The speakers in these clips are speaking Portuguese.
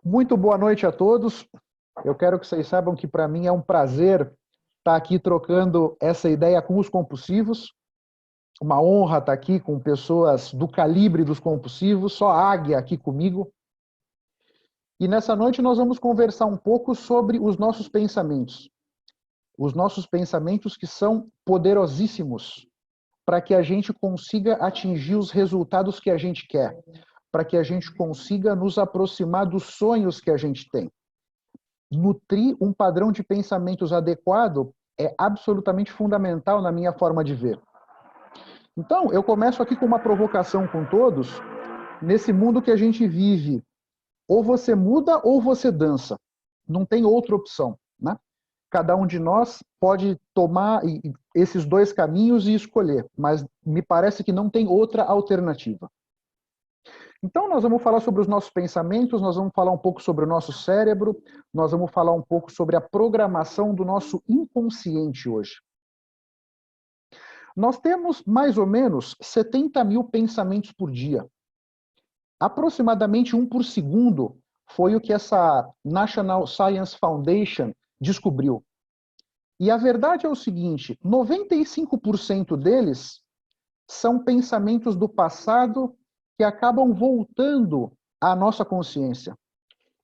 Muito boa noite a todos. Eu quero que vocês saibam que para mim é um prazer estar aqui trocando essa ideia com os compulsivos. Uma honra estar aqui com pessoas do calibre dos compulsivos, só águia aqui comigo. E nessa noite nós vamos conversar um pouco sobre os nossos pensamentos. Os nossos pensamentos que são poderosíssimos para que a gente consiga atingir os resultados que a gente quer, para que a gente consiga nos aproximar dos sonhos que a gente tem. Nutrir um padrão de pensamentos adequado é absolutamente fundamental na minha forma de ver. Então, eu começo aqui com uma provocação com todos. Nesse mundo que a gente vive, ou você muda ou você dança. Não tem outra opção, né? Cada um de nós pode tomar esses dois caminhos e escolher, mas me parece que não tem outra alternativa. Então, nós vamos falar sobre os nossos pensamentos, nós vamos falar um pouco sobre o nosso cérebro, nós vamos falar um pouco sobre a programação do nosso inconsciente hoje. Nós temos mais ou menos 70 mil pensamentos por dia. Aproximadamente um por segundo foi o que essa National Science Foundation descobriu. E a verdade é o seguinte, 95% deles são pensamentos do passado que acabam voltando à nossa consciência.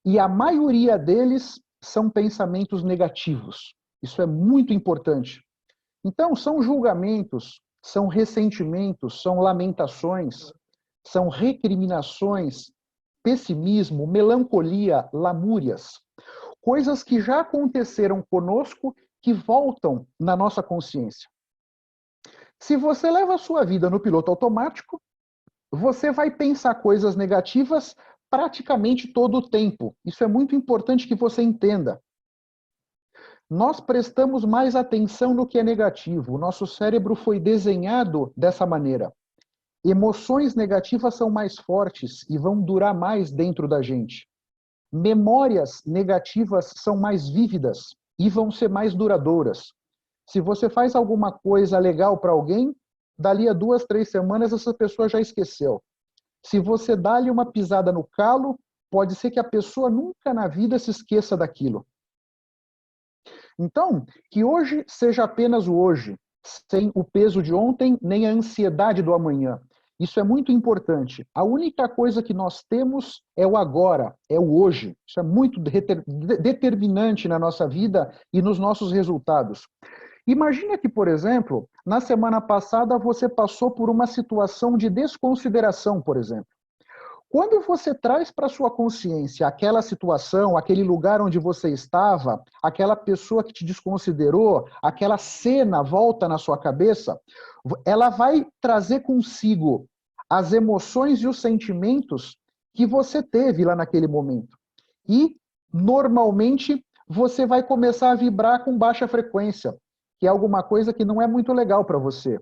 E a maioria deles são pensamentos negativos. Isso é muito importante. Então, são julgamentos, são ressentimentos, são lamentações, são recriminações, pessimismo, melancolia, lamúrias. Coisas que já aconteceram conosco que voltam na nossa consciência. Se você leva a sua vida no piloto automático, você vai pensar coisas negativas praticamente todo o tempo. Isso é muito importante que você entenda. Nós prestamos mais atenção no que é negativo. O nosso cérebro foi desenhado dessa maneira. Emoções negativas são mais fortes e vão durar mais dentro da gente. Memórias negativas são mais vívidas e vão ser mais duradouras. Se você faz alguma coisa legal para alguém, dali a 2, 3 semanas essa pessoa já esqueceu. Se você dá-lhe uma pisada no calo, pode ser que a pessoa nunca na vida se esqueça daquilo. Então, que hoje seja apenas o hoje, sem o peso de ontem, nem a ansiedade do amanhã. Isso é muito importante. A única coisa que nós temos é o agora, é o hoje. Isso é muito determinante na nossa vida e nos nossos resultados. Imagina que, por exemplo, na semana passada você passou por uma situação de desconsideração, por exemplo. Quando você traz para sua consciência aquela situação, aquele lugar onde você estava, aquela pessoa que te desconsiderou, aquela cena volta na sua cabeça, ela vai trazer consigo as emoções e os sentimentos que você teve lá naquele momento. E, normalmente, você vai começar a vibrar com baixa frequência, que é alguma coisa que não é muito legal para você.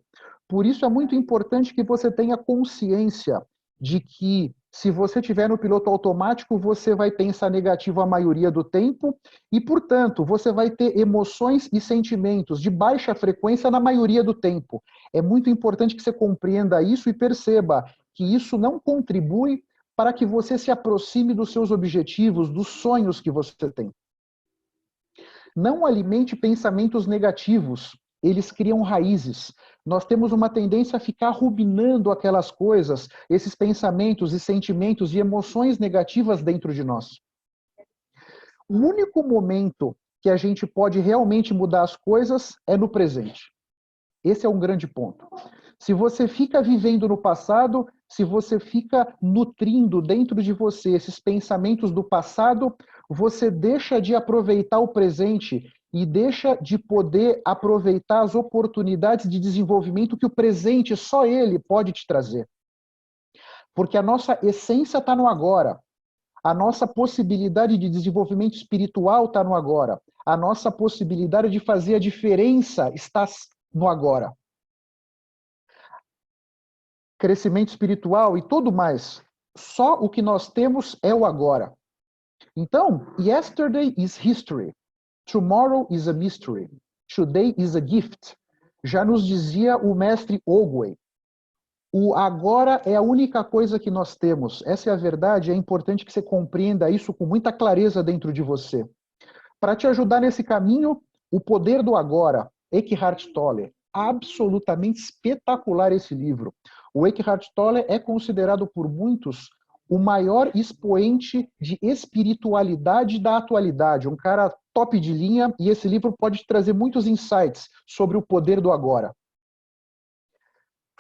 Por isso é muito importante que você tenha consciência de que se você estiver no piloto automático, você vai pensar negativo a maioria do tempo e, portanto, você vai ter emoções e sentimentos de baixa frequência na maioria do tempo. É muito importante que você compreenda isso e perceba que isso não contribui para que você se aproxime dos seus objetivos, dos sonhos que você tem. Não alimente pensamentos negativos, eles criam raízes. Nós temos uma tendência a ficar ruminando aquelas coisas, esses pensamentos e sentimentos e emoções negativas dentro de nós. O único momento que a gente pode realmente mudar as coisas é no presente. Esse é um grande ponto. Se você fica vivendo no passado, se você fica nutrindo dentro de você esses pensamentos do passado, você deixa de aproveitar o presente e deixa de poder aproveitar as oportunidades de desenvolvimento que o presente, só ele, pode te trazer. Porque a nossa essência está no agora. A nossa possibilidade de desenvolvimento espiritual está no agora. A nossa possibilidade de fazer a diferença está no agora. Crescimento espiritual e tudo mais. Só o que nós temos é o agora. Então, yesterday is history. Tomorrow is a mystery. Today is a gift. Já nos dizia o mestre Ogway. O agora é a única coisa que nós temos. Essa é a verdade, é importante que você compreenda isso com muita clareza dentro de você. Para te ajudar nesse caminho, O Poder do Agora, Eckhart Tolle. Absolutamente espetacular esse livro. O Eckhart Tolle é considerado por muitos o maior expoente de espiritualidade da atualidade, um cara top de linha, e esse livro pode te trazer muitos insights sobre o poder do agora.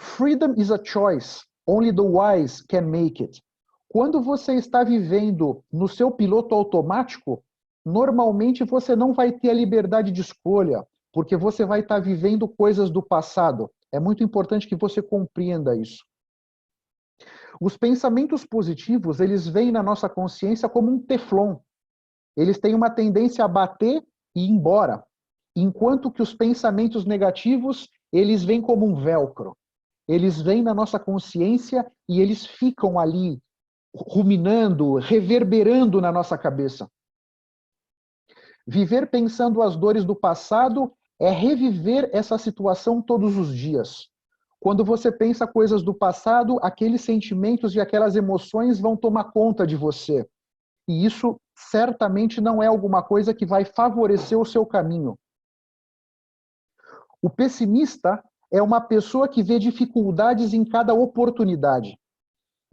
Freedom is a choice. Only the wise can make it. Quando você está vivendo no seu piloto automático, normalmente você não vai ter a liberdade de escolha, porque você vai estar vivendo coisas do passado. É muito importante que você compreenda isso. Os pensamentos positivos, eles vêm na nossa consciência como um teflon. Eles têm uma tendência a bater e ir embora, enquanto que os pensamentos negativos, eles vêm como um velcro. Eles vêm na nossa consciência e eles ficam ali ruminando, reverberando na nossa cabeça. Viver pensando as dores do passado é reviver essa situação todos os dias. Quando você pensa coisas do passado, aqueles sentimentos e aquelas emoções vão tomar conta de você. E isso certamente não é alguma coisa que vai favorecer o seu caminho. O pessimista é uma pessoa que vê dificuldades em cada oportunidade.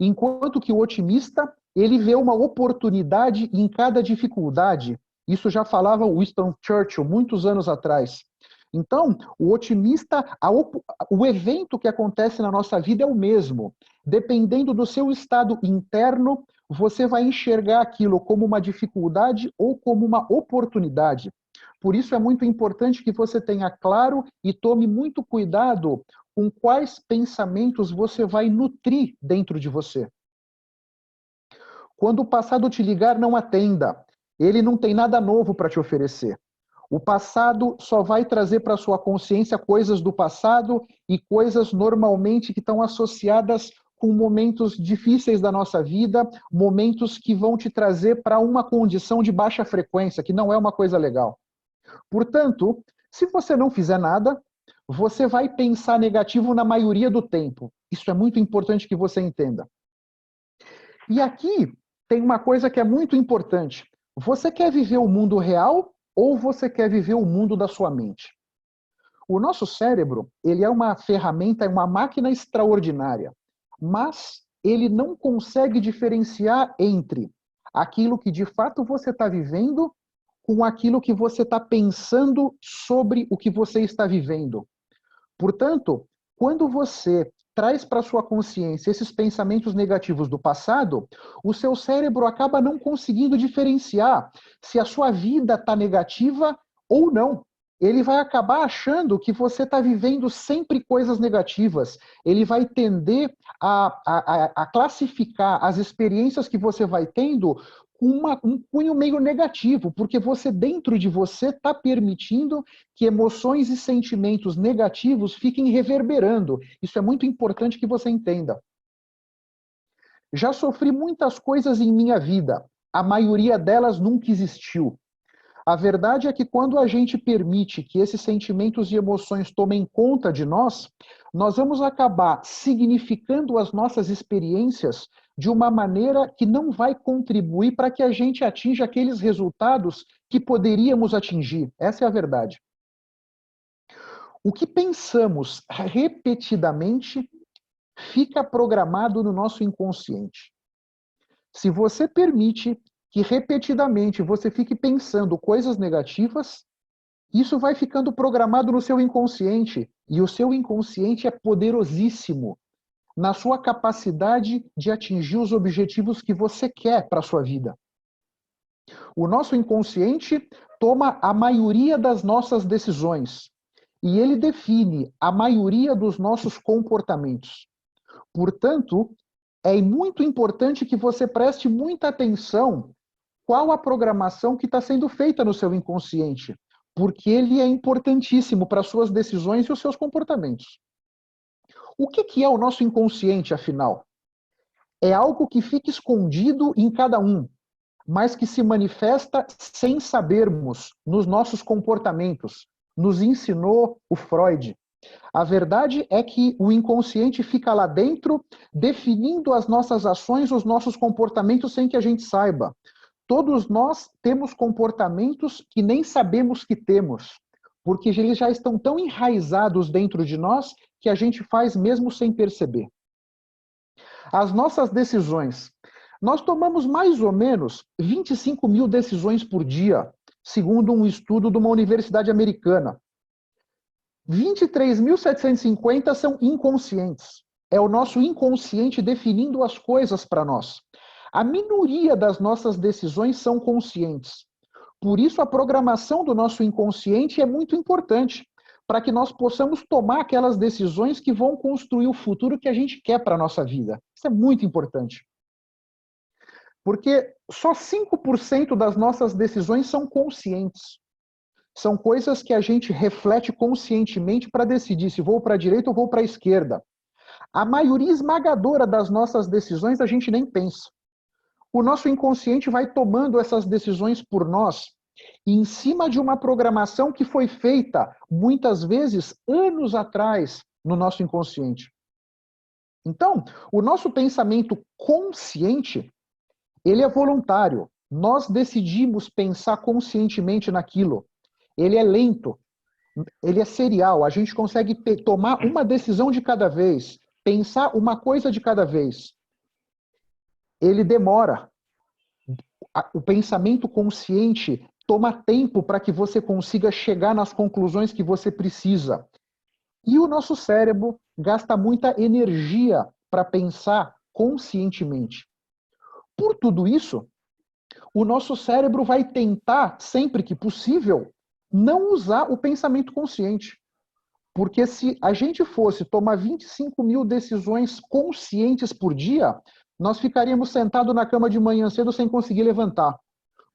Enquanto que o otimista, ele vê uma oportunidade em cada dificuldade. Isso já falava Winston Churchill muitos anos atrás. Então, o otimista, o evento que acontece na nossa vida é o mesmo. Dependendo do seu estado interno, você vai enxergar aquilo como uma dificuldade ou como uma oportunidade. Por isso é muito importante que você tenha claro e tome muito cuidado com quais pensamentos você vai nutrir dentro de você. Quando o passado te ligar, não atenda. Ele não tem nada novo para te oferecer. O passado só vai trazer para sua consciência coisas do passado e coisas normalmente que estão associadas com momentos difíceis da nossa vida, momentos que vão te trazer para uma condição de baixa frequência, que não é uma coisa legal. Portanto, se você não fizer nada, você vai pensar negativo na maioria do tempo. Isso é muito importante que você entenda. E aqui tem uma coisa que é muito importante. Você quer viver o mundo real ou você quer viver o mundo da sua mente? O nosso cérebro, ele é uma ferramenta, é uma máquina extraordinária, mas ele não consegue diferenciar entre aquilo que de fato você está vivendo com aquilo que você está pensando sobre o que você está vivendo. Portanto, quando você traz para sua consciência esses pensamentos negativos do passado, o seu cérebro acaba não conseguindo diferenciar se a sua vida está negativa ou não. Ele vai acabar achando que você está vivendo sempre coisas negativas. Ele vai tender a classificar as experiências que você vai tendo com um cunho meio negativo, porque você, dentro de você, está permitindo que emoções e sentimentos negativos fiquem reverberando. Isso é muito importante que você entenda. Já sofri muitas coisas em minha vida. A maioria delas nunca existiu. A verdade é que quando a gente permite que esses sentimentos e emoções tomem conta de nós, nós vamos acabar significando as nossas experiências de uma maneira que não vai contribuir para que a gente atinja aqueles resultados que poderíamos atingir. Essa é a verdade. O que pensamos repetidamente fica programado no nosso inconsciente. Se você permite que repetidamente você fique pensando coisas negativas, isso vai ficando programado no seu inconsciente. E o seu inconsciente é poderosíssimo na sua capacidade de atingir os objetivos que você quer para a sua vida. O nosso inconsciente toma a maioria das nossas decisões e ele define a maioria dos nossos comportamentos. Portanto, é muito importante que você preste muita atenção qual a programação que está sendo feita no seu inconsciente, porque ele é importantíssimo para as suas decisões e os seus comportamentos. O que é o nosso inconsciente, afinal? É algo que fica escondido em cada um, mas que se manifesta sem sabermos nos nossos comportamentos. Nos ensinou o Freud. A verdade é que o inconsciente fica lá dentro, definindo as nossas ações, os nossos comportamentos sem que a gente saiba. Todos nós temos comportamentos que nem sabemos que temos, porque eles já estão tão enraizados dentro de nós que a gente faz mesmo sem perceber. As nossas decisões. Nós tomamos mais ou menos 25 mil decisões por dia, segundo um estudo de uma universidade americana. 23.750 são inconscientes. É o nosso inconsciente definindo as coisas para nós. A minoria das nossas decisões são conscientes. Por isso, a programação do nosso inconsciente é muito importante, para que nós possamos tomar aquelas decisões que vão construir o futuro que a gente quer para a nossa vida. Isso é muito importante. Porque só 5% das nossas decisões são conscientes. São coisas que a gente reflete conscientemente para decidir se vou para a direita ou vou para a esquerda. A maioria esmagadora das nossas decisões a gente nem pensa. O nosso inconsciente vai tomando essas decisões por nós, em cima de uma programação que foi feita, muitas vezes, anos atrás, no nosso inconsciente. Então, o nosso pensamento consciente, ele é voluntário. Nós decidimos pensar conscientemente naquilo. Ele é lento, ele é serial. A gente consegue tomar uma decisão de cada vez, pensar uma coisa de cada vez. Ele demora. O pensamento consciente toma tempo para que você consiga chegar nas conclusões que você precisa. E o nosso cérebro gasta muita energia para pensar conscientemente. Por tudo isso, o nosso cérebro vai tentar, sempre que possível, não usar o pensamento consciente. Porque se a gente fosse tomar 25 mil decisões conscientes por dia, nós ficaríamos sentados na cama de manhã cedo sem conseguir levantar.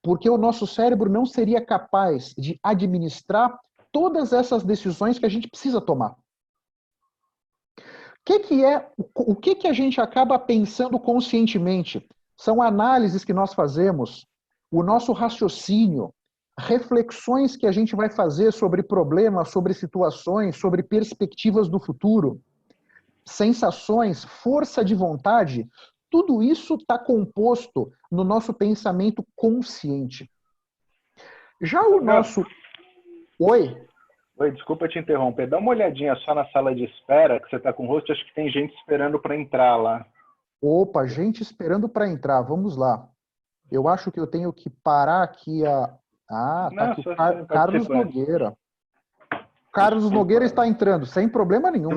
Porque o nosso cérebro não seria capaz de administrar todas essas decisões que a gente precisa tomar. O que a gente acaba pensando conscientemente? São análises que nós fazemos, o nosso raciocínio, reflexões que a gente vai fazer sobre problemas, sobre situações, sobre perspectivas do futuro, sensações, força de vontade, tudo isso está composto no nosso pensamento consciente. Já o nosso... Oi? Oi, desculpa te interromper. Dá uma olhadinha só na sala de espera, que você está com o rosto, acho que tem gente esperando para entrar lá. Opa, gente esperando para entrar, vamos lá. Eu acho que eu tenho que parar aqui a... Ah, tá aqui o Carlos Nogueira. Carlos Nogueira está entrando, sem problema nenhum.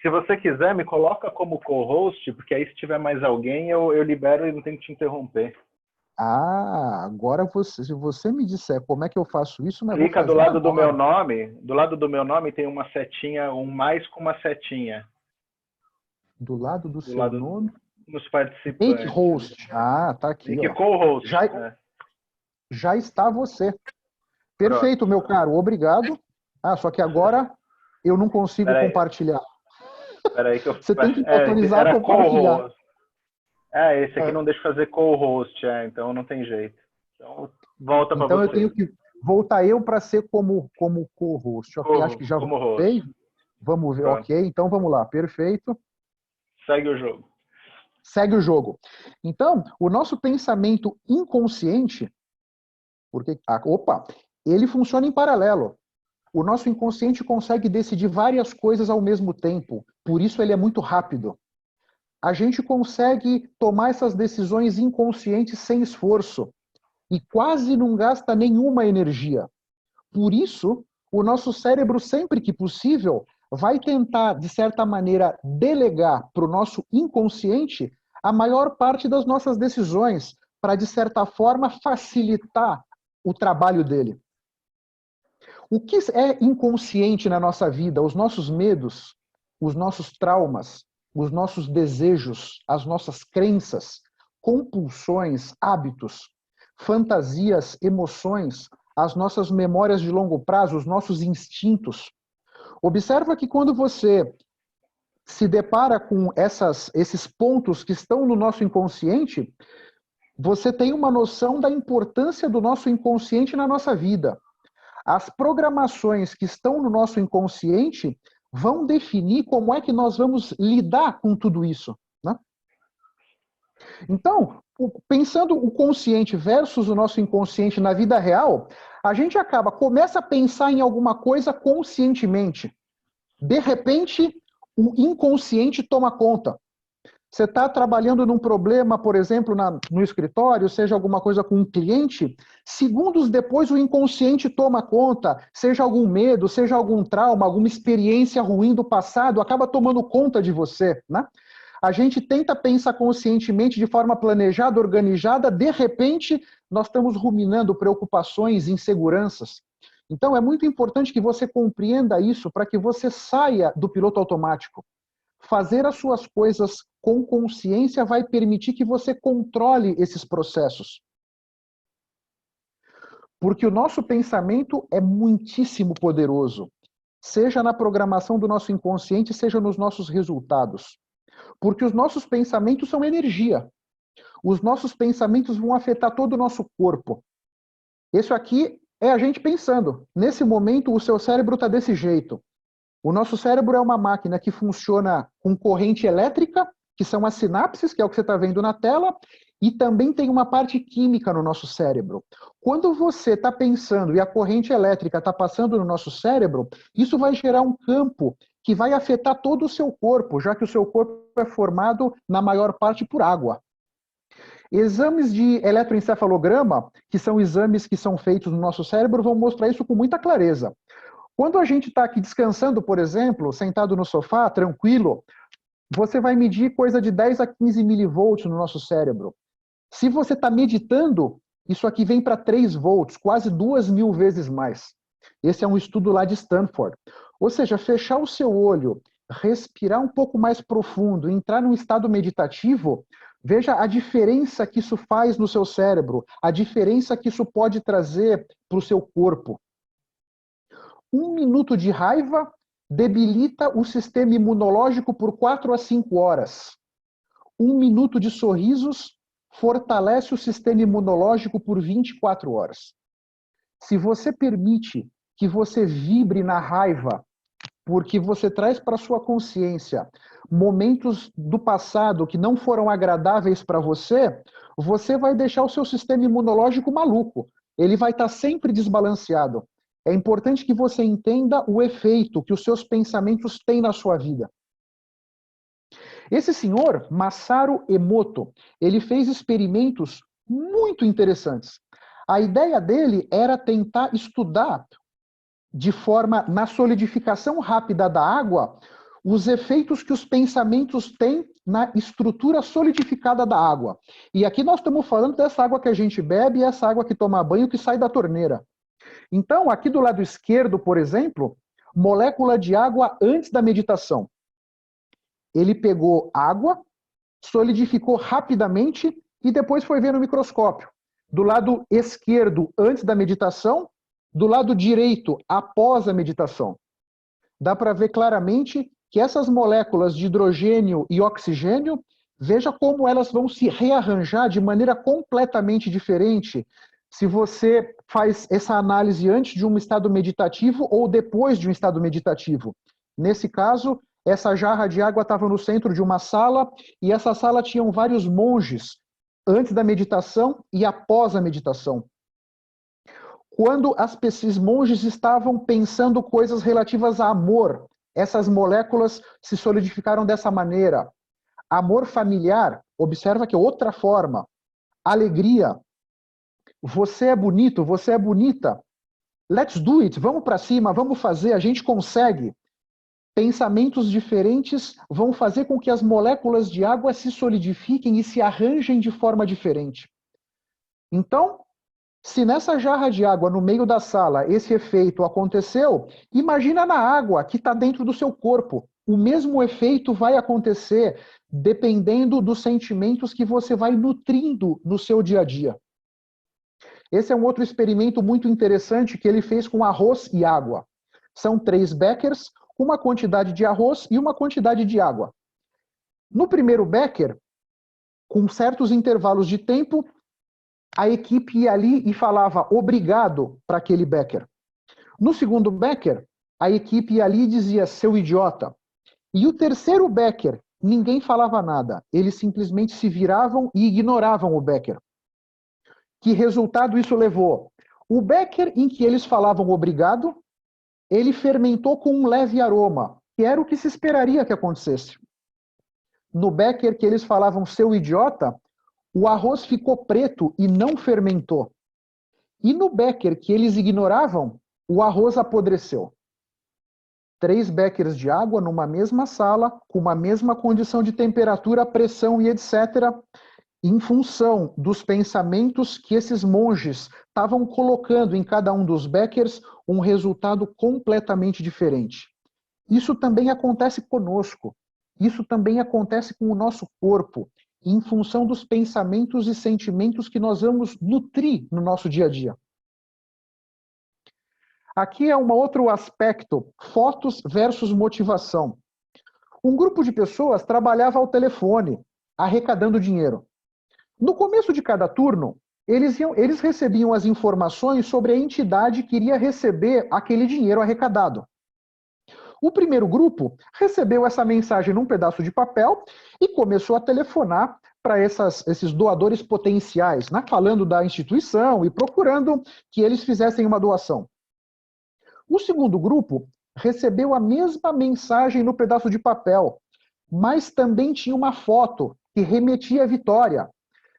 Se você quiser, me coloca como co-host, porque aí se tiver mais alguém, eu libero e não tenho que te interromper. Ah, agora se você me disser como é que eu faço isso, mas clica do lado do meu nome tem uma setinha, um mais com uma setinha. Do lado do seu nome? Nos participantes. Make host. Ah, tá aqui. Make co-host. Já está você. Perfeito, pronto. Meu caro, obrigado. Ah, só que agora eu não consigo compartilhar. Peraí que eu... Você tem que autorizar a compartilhar. Esse aqui não deixa fazer co-host, então não tem jeito. Então, volta para você. Então eu tenho que voltar para ser como co-host. Ok, acho que já voltei. Vamos ver, pronto. Ok, então vamos lá, perfeito. Segue o jogo. Segue o jogo. Então, o nosso pensamento inconsciente, ele funciona em paralelo. O nosso inconsciente consegue decidir várias coisas ao mesmo tempo, por isso ele é muito rápido. A gente consegue tomar essas decisões inconscientes sem esforço e quase não gasta nenhuma energia. Por isso, o nosso cérebro, sempre que possível, vai tentar, de certa maneira, delegar para o nosso inconsciente a maior parte das nossas decisões, para, de certa forma, facilitar o trabalho dele. O que é inconsciente na nossa vida? Os nossos medos, os nossos traumas, os nossos desejos, as nossas crenças, compulsões, hábitos, fantasias, emoções, as nossas memórias de longo prazo, os nossos instintos. Observa que quando você se depara com esses pontos que estão no nosso inconsciente, você tem uma noção da importância do nosso inconsciente na nossa vida. As programações que estão no nosso inconsciente vão definir como é que nós vamos lidar com tudo isso, né? Então, pensando o consciente versus o nosso inconsciente na vida real, a gente começa a pensar em alguma coisa conscientemente. De repente, o inconsciente toma conta. Você está trabalhando num problema, por exemplo, no escritório, seja alguma coisa com um cliente, segundos depois o inconsciente toma conta, seja algum medo, seja algum trauma, alguma experiência ruim do passado, acaba tomando conta de você, né? A gente tenta pensar conscientemente de forma planejada, organizada, de repente nós estamos ruminando preocupações, inseguranças. Então é muito importante que você compreenda isso para que você saia do piloto automático. Fazer as suas coisas com consciência vai permitir que você controle esses processos. Porque o nosso pensamento é muitíssimo poderoso, seja na programação do nosso inconsciente, seja nos nossos resultados. Porque os nossos pensamentos são energia. Os nossos pensamentos vão afetar todo o nosso corpo. Isso aqui é a gente pensando. Nesse momento, o seu cérebro está desse jeito. O nosso cérebro é uma máquina que funciona com corrente elétrica, que são as sinapses, que é o que você está vendo na tela, e também tem uma parte química no nosso cérebro. Quando você está pensando e a corrente elétrica está passando no nosso cérebro, isso vai gerar um campo que vai afetar todo o seu corpo, já que o seu corpo é formado, na maior parte, por água. Exames de eletroencefalograma, que são exames que são feitos no nosso cérebro, vão mostrar isso com muita clareza. Quando a gente está aqui descansando, por exemplo, sentado no sofá, tranquilo, você vai medir coisa de 10 a 15 milivolts no nosso cérebro. Se você está meditando, isso aqui vem para 3 volts, quase 2.000 vezes mais. Esse é um estudo lá de Stanford. Ou seja, fechar o seu olho, respirar um pouco mais profundo, entrar num estado meditativo, veja a diferença que isso faz no seu cérebro, a diferença que isso pode trazer para o seu corpo. 1 minuto de raiva debilita o sistema imunológico por 4 a 5 horas. 1 minuto de sorrisos fortalece o sistema imunológico por 24 horas. Se você permite que você vibre na raiva, porque você traz para sua consciência momentos do passado que não foram agradáveis para você, você vai deixar o seu sistema imunológico maluco. Ele vai estar sempre desbalanceado. É importante que você entenda o efeito que os seus pensamentos têm na sua vida. Esse senhor, Masaru Emoto, ele fez experimentos muito interessantes. A ideia dele era tentar estudar de forma, na solidificação rápida da água, os efeitos que os pensamentos têm na estrutura solidificada da água. E aqui nós estamos falando dessa água que a gente bebe e essa água que toma banho que sai da torneira. Então, aqui do lado esquerdo, por exemplo, molécula de água antes da meditação. Ele pegou água, solidificou rapidamente e depois foi ver no microscópio. Do lado esquerdo, antes da meditação, do lado direito, após a meditação. Dá para ver claramente que essas moléculas de hidrogênio e oxigênio, veja como elas vão se rearranjar de maneira completamente diferente se você faz essa análise antes de um estado meditativo ou depois de um estado meditativo. Nesse caso, essa jarra de água estava no centro de uma sala e essa sala tinha vários monges antes da meditação e após a meditação. Quando esses monges estavam pensando coisas relativas a amor, essas moléculas se solidificaram dessa maneira. Amor familiar, observa que é outra forma. Alegria, você é bonito, você é bonita. Let's do it, vamos para cima, vamos fazer, a gente consegue. Pensamentos diferentes vão fazer com que as moléculas de água se solidifiquem e se arranjem de forma diferente. Então, se nessa jarra de água no meio da sala esse efeito aconteceu, imagina na água que está dentro do seu corpo. O mesmo efeito vai acontecer dependendo dos sentimentos que você vai nutrindo no seu dia a dia. Esse é um outro experimento muito interessante que ele fez com arroz e água. São 3 beckers, uma quantidade de arroz e uma quantidade de água. No primeiro becker, com certos intervalos de tempo, a equipe ia ali e falava obrigado para aquele becker. No segundo becker, a equipe ia ali e dizia, seu idiota. E o terceiro Becker, ninguém falava nada. Eles simplesmente se viravam e ignoravam o Becker. Que resultado isso levou? O Becker em que eles falavam obrigado, ele fermentou com um leve aroma, que era o que se esperaria que acontecesse. No Becker que eles falavam seu idiota, o arroz ficou preto e não fermentou. E no Becker que eles ignoravam, o arroz apodreceu. 3 Beckers de água numa mesma sala, com uma mesma condição de temperatura, pressão e etc., em função dos pensamentos que esses monges estavam colocando em cada um dos Beckers, um resultado completamente diferente. Isso também acontece conosco. Isso também acontece com o nosso corpo, em função dos pensamentos e sentimentos que nós vamos nutrir no nosso dia a dia. Aqui é um outro aspecto, fotos versus motivação. Um grupo de pessoas trabalhava ao telefone, arrecadando dinheiro. No começo de cada turno, eles recebiam as informações sobre a entidade que iria receber aquele dinheiro arrecadado. O primeiro grupo recebeu essa mensagem num pedaço de papel e começou a telefonar para esses doadores potenciais, né, falando da instituição e procurando que eles fizessem uma doação. O segundo grupo recebeu a mesma mensagem no pedaço de papel, mas também tinha uma foto que remetia à vitória.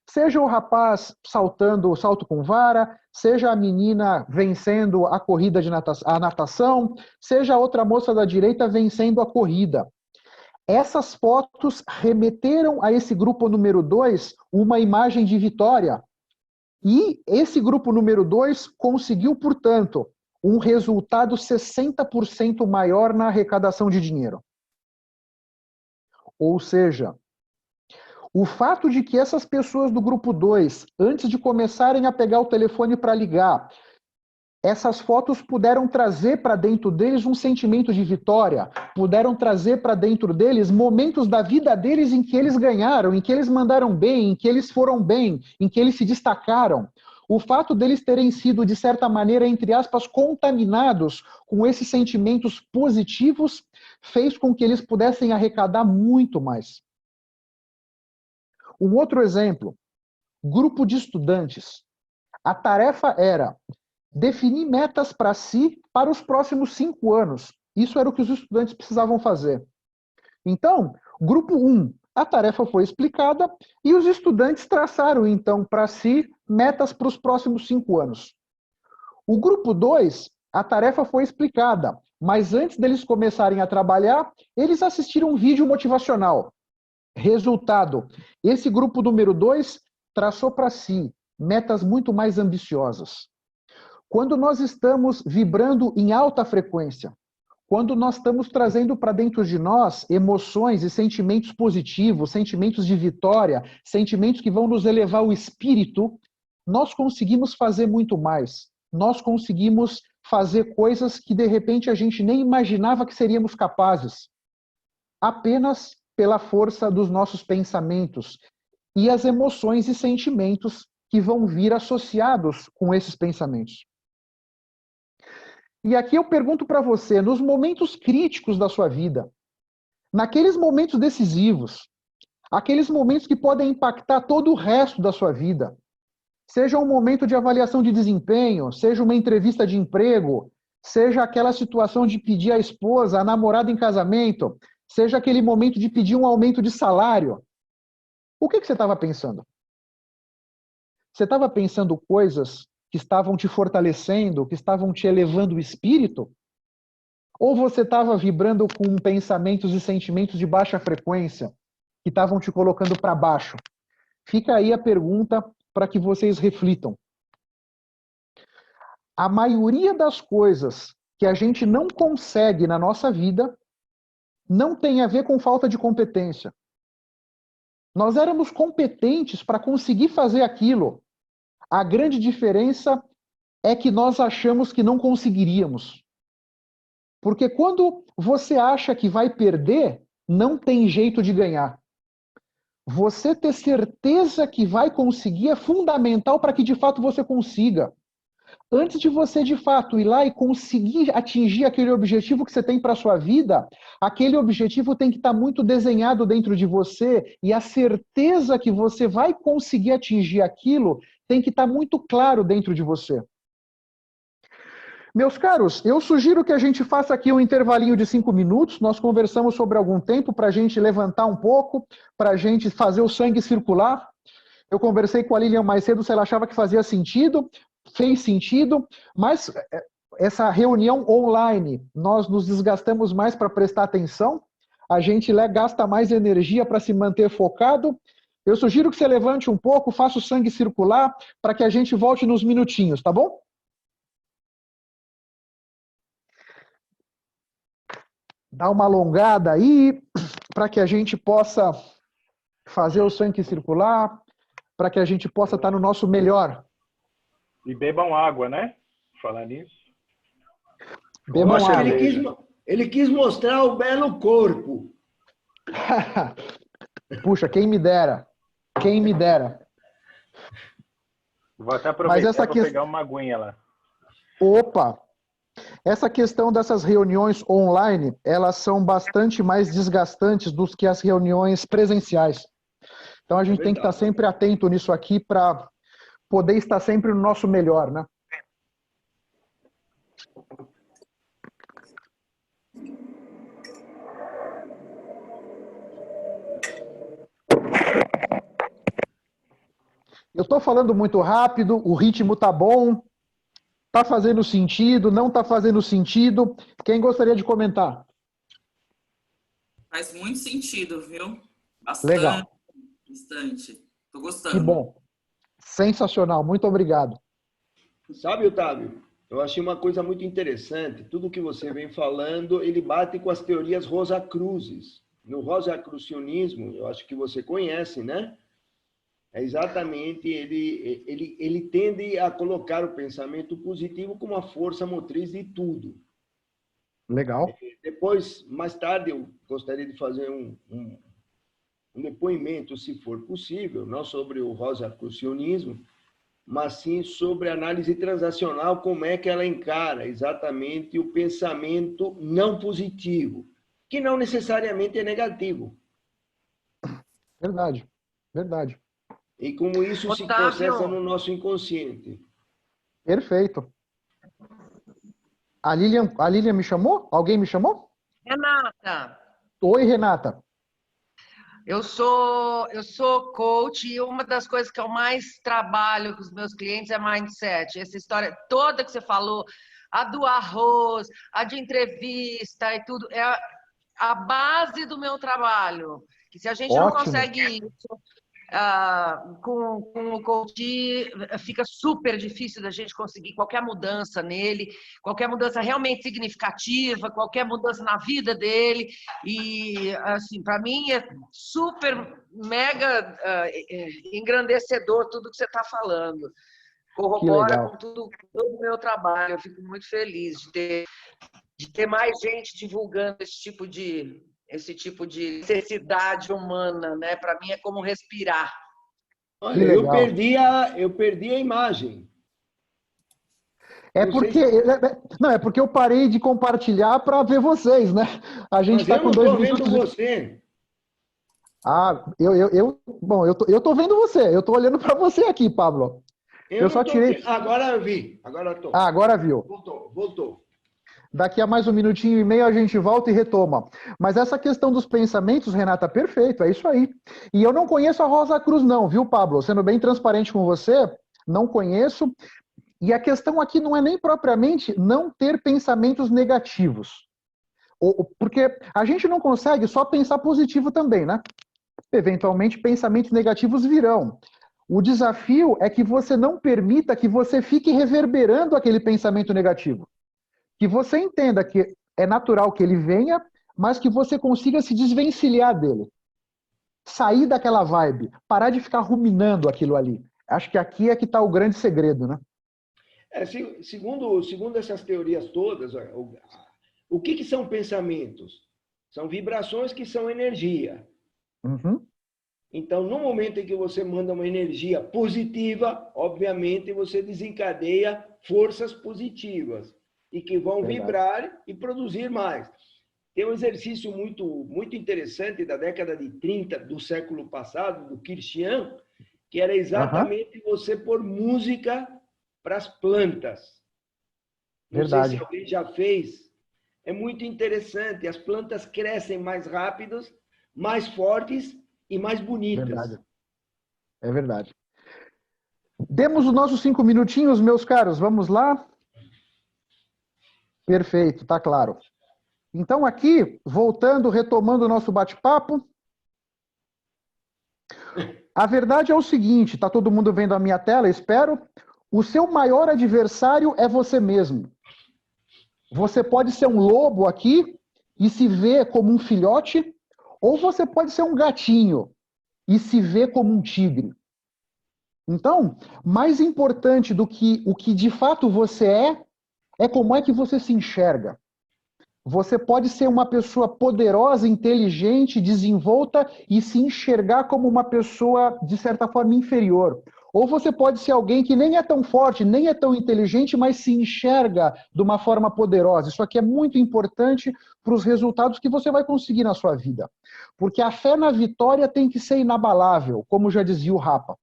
Seja o rapaz saltando o salto com vara, seja a menina vencendo a corrida de natação, seja a outra moça da direita vencendo a corrida. Essas fotos remeteram a esse grupo número 2 uma imagem de vitória. E esse grupo número 2 conseguiu, portanto, um resultado 60% maior na arrecadação de dinheiro. Ou seja, o fato de que essas pessoas do grupo 2, antes de começarem a pegar o telefone para ligar, essas fotos puderam trazer para dentro deles um sentimento de vitória, puderam trazer para dentro deles momentos da vida deles em que eles ganharam, em que eles mandaram bem, em que eles foram bem, em que eles se destacaram. O fato deles terem sido, de certa maneira, entre aspas, contaminados com esses sentimentos positivos, fez com que eles pudessem arrecadar muito mais. Um outro exemplo, grupo de estudantes. A tarefa era definir metas para si para os próximos 5 anos. Isso era o que os estudantes precisavam fazer. Então, grupo 1, a tarefa foi explicada e os estudantes traçaram, então, para si metas para os próximos 5 anos. O grupo 2, a tarefa foi explicada, mas antes deles começarem a trabalhar, eles assistiram um vídeo motivacional. Resultado, esse grupo número 2 traçou para si metas muito mais ambiciosas. Quando nós estamos vibrando em alta frequência, quando nós estamos trazendo para dentro de nós emoções e sentimentos positivos, sentimentos de vitória, sentimentos que vão nos elevar o espírito, nós conseguimos fazer muito mais. Nós conseguimos fazer coisas que de repente a gente nem imaginava que seríamos capazes. Apenas pela força dos nossos pensamentos e as emoções e sentimentos que vão vir associados com esses pensamentos. E aqui eu pergunto para você, nos momentos críticos da sua vida, naqueles momentos decisivos, aqueles momentos que podem impactar todo o resto da sua vida, seja um momento de avaliação de desempenho, seja uma entrevista de emprego, seja aquela situação de pedir a esposa, a namorada em casamento, seja aquele momento de pedir um aumento de salário, o que você estava pensando? Você estava pensando coisas que estavam te fortalecendo, que estavam te elevando o espírito? Ou você estava vibrando com pensamentos e sentimentos de baixa frequência, que estavam te colocando para baixo? Fica aí a pergunta para que vocês reflitam. A maioria das coisas que a gente não consegue na nossa vida não tem a ver com falta de competência. Nós éramos competentes para conseguir fazer aquilo. A grande diferença é que nós achamos que não conseguiríamos. Porque quando você acha que vai perder, não tem jeito de ganhar. Você ter certeza que vai conseguir é fundamental para que de fato você consiga. Antes de você, de fato, ir lá e conseguir atingir aquele objetivo que você tem para a sua vida, aquele objetivo tem que estar muito desenhado dentro de você e a certeza que você vai conseguir atingir aquilo tem que estar muito claro dentro de você. Meus caros, eu sugiro que a gente faça aqui um intervalinho de 5 minutos. Nós conversamos sobre algum tempo para a gente levantar um pouco, para a gente fazer o sangue circular. Eu conversei com a Lilian mais cedo, se ela achava que fazia sentido, fez sentido, mas essa reunião online, nós nos desgastamos mais para prestar atenção, a gente gasta mais energia para se manter focado. Eu sugiro que você levante um pouco, faça o sangue circular, para que a gente volte nos minutinhos, tá bom? Dá uma alongada aí, para que a gente possa fazer o sangue circular, para que a gente possa estar no nosso melhor. E bebam água, né? Falar nisso. Bebam água. Ele quis mostrar o belo corpo. Puxa, quem me dera. Quem me dera. Vou até aproveitar para pegar uma aguinha lá. Opa! Essa questão dessas reuniões online, elas são bastante mais desgastantes do que as reuniões presenciais. Então a gente tem que estar sempre atento nisso aqui para poder estar sempre no nosso melhor, né? Eu estou falando muito rápido, o ritmo tá bom, tá fazendo sentido, não tá fazendo sentido. Quem gostaria de comentar? Faz muito sentido, viu? Bastante. Legal. Bastante. Tô gostando. Que bom. Sensacional. Muito obrigado. Sabe, Otávio, eu achei uma coisa muito interessante. Tudo que você vem falando, ele bate com as teorias Rosacruzes. No rosacrucianismo, eu acho que você conhece, né? É exatamente, ele tende a colocar o pensamento positivo como a força motriz de tudo. Legal. Depois, mais tarde, eu gostaria de fazer um depoimento, se for possível, não sobre o rosacrucianismo, mas sim sobre a análise transacional, como é que ela encara exatamente o pensamento não positivo, que não necessariamente é negativo. Verdade, verdade. E como isso se processa no nosso inconsciente. Perfeito. A Lilian me chamou? Alguém me chamou? Renata. Oi, Renata. Eu sou coach e uma das coisas que eu mais trabalho com os meus clientes é mindset. Essa história toda que você falou, a do arroz, a de entrevista e tudo, é a base do meu trabalho. Que se a gente não consegue isso com o coach, fica super difícil da gente conseguir qualquer mudança nele, qualquer mudança realmente significativa, qualquer mudança na vida dele. E, assim, para mim é super, mega engrandecedor tudo que você está falando. Corrobora com todo o meu trabalho. Eu fico muito feliz de ter mais gente divulgando esse tipo de necessidade humana, né? Para mim é como respirar. Olha, eu perdi a imagem. É porque eu parei de compartilhar para ver vocês, né? A gente está com 2 minutos. Eu não estou vendo você. Bom, eu tô vendo você. Eu tô olhando para você aqui, Pablo. Eu só tirei. Agora eu vi. Agora eu tô. Agora viu. Voltou. Daqui a mais 1 minutinho e meio a gente volta e retoma. Mas essa questão dos pensamentos, Renata, perfeito, é isso aí. E eu não conheço a Rosa Cruz não, viu, Pablo? Sendo bem transparente com você, não conheço. E a questão aqui não é nem propriamente não ter pensamentos negativos. Porque a gente não consegue só pensar positivo também, né? Eventualmente, pensamentos negativos virão. O desafio é que você não permita que você fique reverberando aquele pensamento negativo. Que você entenda que é natural que ele venha, mas que você consiga se desvencilhar dele. Sair daquela vibe, parar de ficar ruminando aquilo ali. Acho que aqui é que está o grande segredo, né? Segundo essas teorias todas, o que são pensamentos? São vibrações que são energia. Uhum. Então, no momento em que você manda uma energia positiva, obviamente você desencadeia forças positivas e que vão vibrar e produzir mais. Tem um exercício muito interessante da década de 30 do século passado, do Kirchian, que era exatamente você pôr música para as plantas. Não sei se alguém já fez. É muito interessante. As plantas crescem mais rápidas, mais fortes e mais bonitas. Verdade. É verdade. Demos os nossos 5 minutinhos, meus caros. Vamos lá? Perfeito, tá claro. Então aqui, voltando, retomando o nosso bate-papo. A verdade é o seguinte, tá todo mundo vendo a minha tela, espero. O seu maior adversário é você mesmo. Você pode ser um lobo aqui e se ver como um filhote, ou você pode ser um gatinho e se ver como um tigre. Então, mais importante do que o que de fato você é como é que você se enxerga. Você pode ser uma pessoa poderosa, inteligente, desenvolta e se enxergar como uma pessoa, de certa forma, inferior. Ou você pode ser alguém que nem é tão forte, nem é tão inteligente, mas se enxerga de uma forma poderosa. Isso aqui é muito importante para os resultados que você vai conseguir na sua vida. Porque a fé na vitória tem que ser inabalável, como já dizia o Rapa.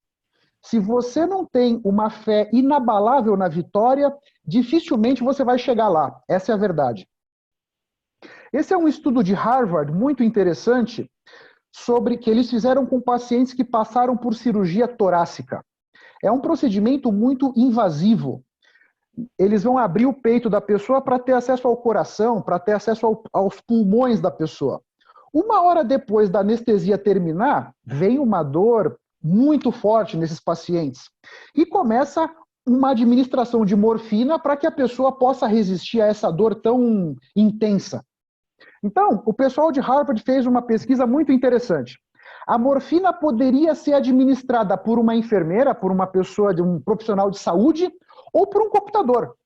Se você não tem uma fé inabalável na vitória, dificilmente você vai chegar lá. Essa é a verdade. Esse é um estudo de Harvard muito interessante sobre que eles fizeram com pacientes que passaram por cirurgia torácica. É um procedimento muito invasivo. Eles vão abrir o peito da pessoa para ter acesso ao coração, para ter acesso aos pulmões da pessoa. 1 hora depois da anestesia terminar, vem uma dor muito forte nesses pacientes. E começa uma administração de morfina para que a pessoa possa resistir a essa dor tão intensa. Então, o pessoal de Harvard fez uma pesquisa muito interessante. A morfina poderia ser administrada por uma enfermeira, por uma pessoa, de um profissional de saúde, ou por um computador.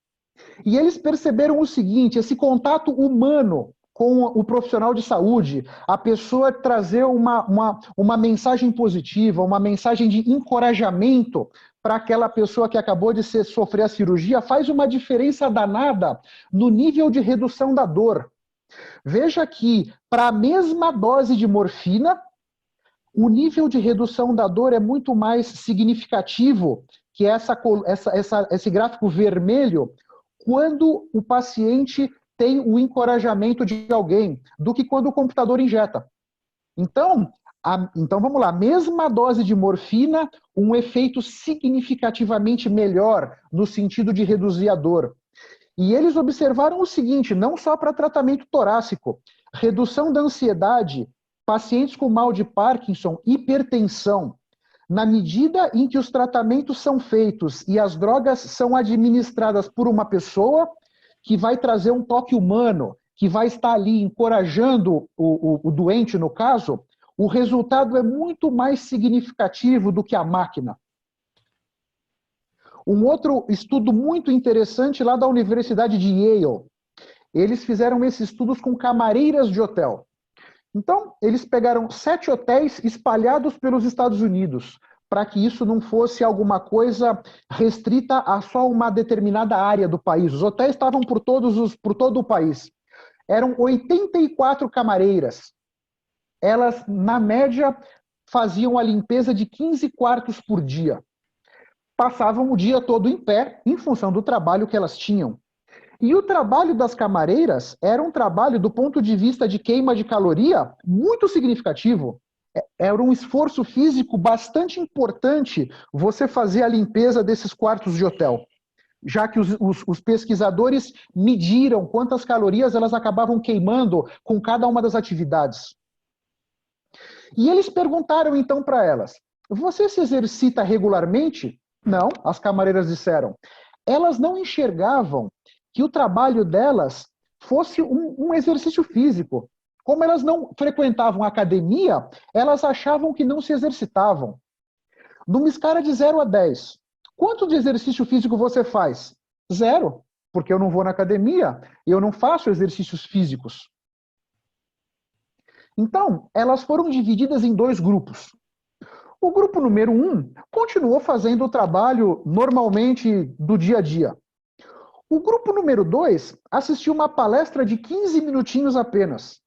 E eles perceberam o seguinte, esse contato humano com o profissional de saúde, a pessoa trazer uma mensagem positiva, uma mensagem de encorajamento para aquela pessoa que acabou de sofrer a cirurgia, faz uma diferença danada no nível de redução da dor. Veja que, para a mesma dose de morfina, o nível de redução da dor é muito mais significativo que esse gráfico vermelho quando o paciente tem o encorajamento de alguém do que quando o computador injeta. Então vamos lá, mesma dose de morfina, um efeito significativamente melhor no sentido de reduzir a dor. E eles observaram o seguinte, não só para tratamento torácico, redução da ansiedade, pacientes com mal de Parkinson, hipertensão. Na medida em que os tratamentos são feitos e as drogas são administradas por uma pessoa que vai trazer um toque humano, que vai estar ali encorajando o doente, no caso, o resultado é muito mais significativo do que a máquina. Um outro estudo muito interessante lá da Universidade de Yale. Eles fizeram esses estudos com camareiras de hotel. Então, eles pegaram 7 hotéis espalhados pelos Estados Unidos, para que isso não fosse alguma coisa restrita a só uma determinada área do país. Os hotéis estavam por todo o país. Eram 84 camareiras. Elas, na média, faziam a limpeza de 15 quartos por dia. Passavam o dia todo em pé, em função do trabalho que elas tinham. E o trabalho das camareiras era um trabalho, do ponto de vista de queima de caloria, muito significativo. Era um esforço físico bastante importante você fazer a limpeza desses quartos de hotel, já que os pesquisadores mediram quantas calorias elas acabavam queimando com cada uma das atividades. E eles perguntaram então para elas, você se exercita regularmente? Não, as camareiras disseram. Elas não enxergavam que o trabalho delas fosse um exercício físico. Como elas não frequentavam a academia, elas achavam que não se exercitavam. Numa escala de 0 a 10, quanto de exercício físico você faz? 0, porque eu não vou na academia, eu não faço exercícios físicos. Então, elas foram divididas em 2 grupos. O grupo número 1 continuou fazendo o trabalho normalmente do dia a dia. O grupo número 2 assistiu uma palestra de 15 minutinhos apenas.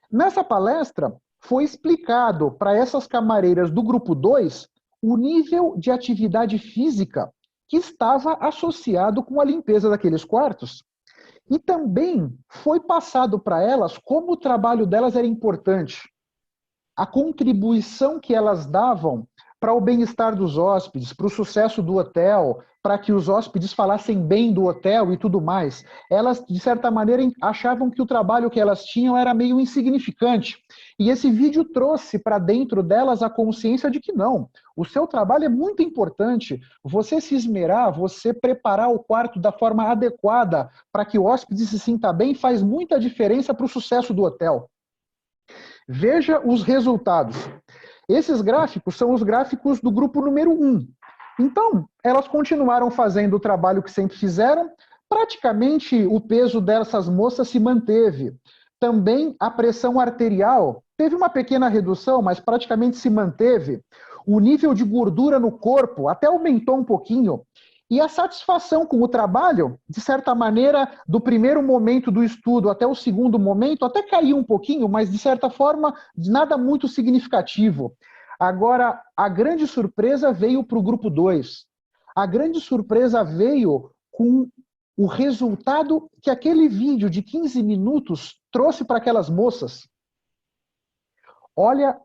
Nessa palestra, foi explicado para essas camareiras do grupo 2 o nível de atividade física que estava associado com a limpeza daqueles quartos. E também foi passado para elas como o trabalho delas era importante. A contribuição que elas davam para o bem-estar dos hóspedes, para o sucesso do hotel, para que os hóspedes falassem bem do hotel e tudo mais. Elas, de certa maneira, achavam que o trabalho que elas tinham era meio insignificante. E esse vídeo trouxe para dentro delas a consciência de que não. O seu trabalho é muito importante. Você se esmerar, você preparar o quarto da forma adequada para que o hóspede se sinta bem, faz muita diferença para o sucesso do hotel. Veja os resultados. Esses gráficos são os gráficos do grupo número 1. Então, elas continuaram fazendo o trabalho que sempre fizeram. Praticamente o peso dessas moças se manteve. Também a pressão arterial teve uma pequena redução, mas praticamente se manteve. O nível de gordura no corpo até aumentou um pouquinho. E a satisfação com o trabalho, de certa maneira, do primeiro momento do estudo até o segundo momento, até caiu um pouquinho, mas de certa forma, nada muito significativo. Agora, a grande surpresa veio para o grupo 2. A grande surpresa veio com o resultado que aquele vídeo de 15 minutos trouxe para aquelas moças. Olha,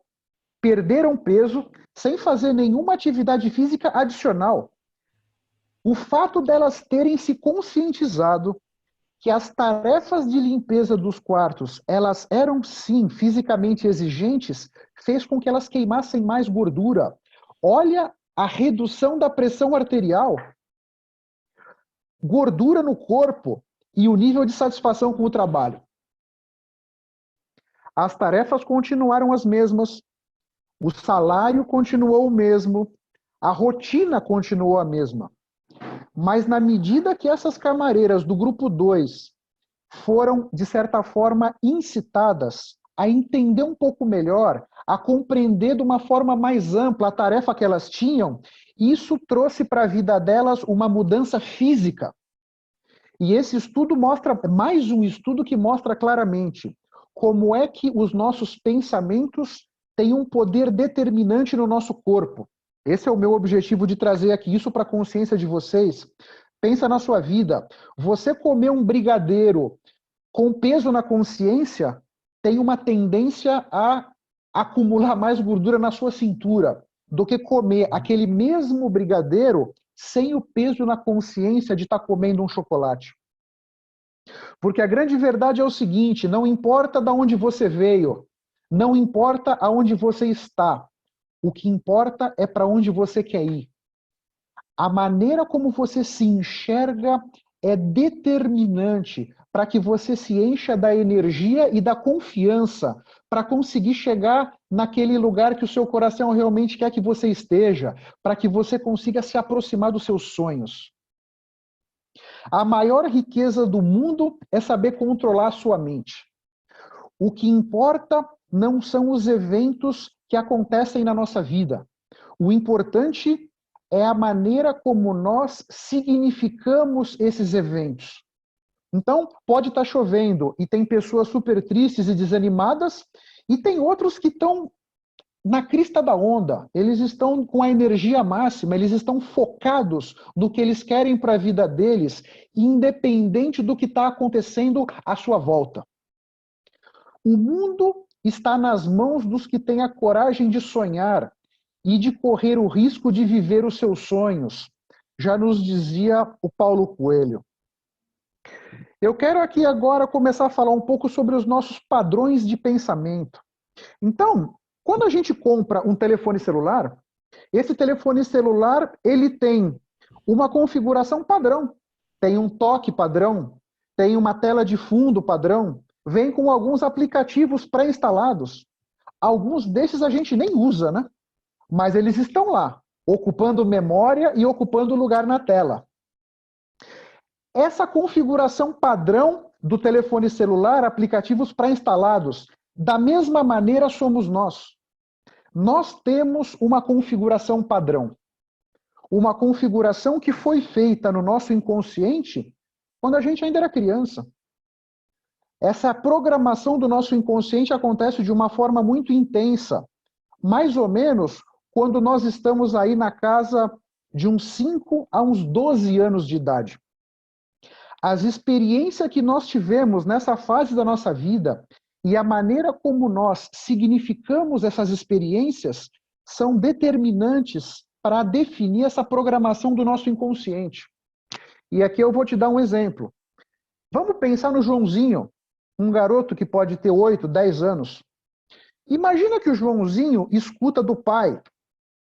perderam peso sem fazer nenhuma atividade física adicional. O fato delas terem se conscientizado que as tarefas de limpeza dos quartos, elas eram sim fisicamente exigentes, fez com que elas queimassem mais gordura. Olha a redução da pressão arterial, gordura no corpo e o nível de satisfação com o trabalho. As tarefas continuaram as mesmas, o salário continuou o mesmo, a rotina continuou a mesma. Mas na medida que essas camareiras do grupo 2 foram, de certa forma, incitadas a entender um pouco melhor, a compreender de uma forma mais ampla a tarefa que elas tinham, isso trouxe para a vida delas uma mudança física. E esse estudo mostra, mais um estudo que mostra claramente como é que os nossos pensamentos têm um poder determinante no nosso corpo. Esse é o meu objetivo de trazer aqui isso para a consciência de vocês. Pensa na sua vida. Você comer um brigadeiro com peso na consciência tem uma tendência a acumular mais gordura na sua cintura do que comer aquele mesmo brigadeiro sem o peso na consciência de estar comendo um chocolate. Porque a grande verdade é o seguinte, não importa de onde você veio, não importa aonde você está, o que importa é para onde você quer ir. A maneira como você se enxerga é determinante para que você se encha da energia e da confiança para conseguir chegar naquele lugar que o seu coração realmente quer que você esteja, para que você consiga se aproximar dos seus sonhos. A maior riqueza do mundo é saber controlar a sua mente. O que importa não são os eventos que acontecem na nossa vida. O importante é a maneira como nós significamos esses eventos. Então, pode estar chovendo e tem pessoas super tristes e desanimadas, e tem outros que estão na crista da onda. Eles estão com a energia máxima, eles estão focados no que eles querem para a vida deles, independente do que está acontecendo à sua volta. O mundo está nas mãos dos que têm a coragem de sonhar e de correr o risco de viver os seus sonhos. Já nos dizia o Paulo Coelho. Eu quero aqui agora começar a falar um pouco sobre os nossos padrões de pensamento. Então, quando a gente compra um telefone celular, esse telefone celular ele tem uma configuração padrão. Tem um toque padrão, tem uma tela de fundo padrão, vem com alguns aplicativos pré-instalados. Alguns desses a gente nem usa, né? Mas eles estão lá, ocupando memória e ocupando lugar na tela. Essa configuração padrão do telefone celular, aplicativos pré-instalados, da mesma maneira somos nós. Nós temos uma configuração padrão. Uma configuração que foi feita no nosso inconsciente quando a gente ainda era criança. Essa programação do nosso inconsciente acontece de uma forma muito intensa, mais ou menos quando nós estamos aí na casa de uns 5 a uns 12 anos de idade. As experiências que nós tivemos nessa fase da nossa vida e a maneira como nós significamos essas experiências são determinantes para definir essa programação do nosso inconsciente. E aqui eu vou te dar um exemplo. Vamos pensar no Joãozinho, um garoto que pode ter 8, 10 anos. Imagina que o Joãozinho escuta do pai: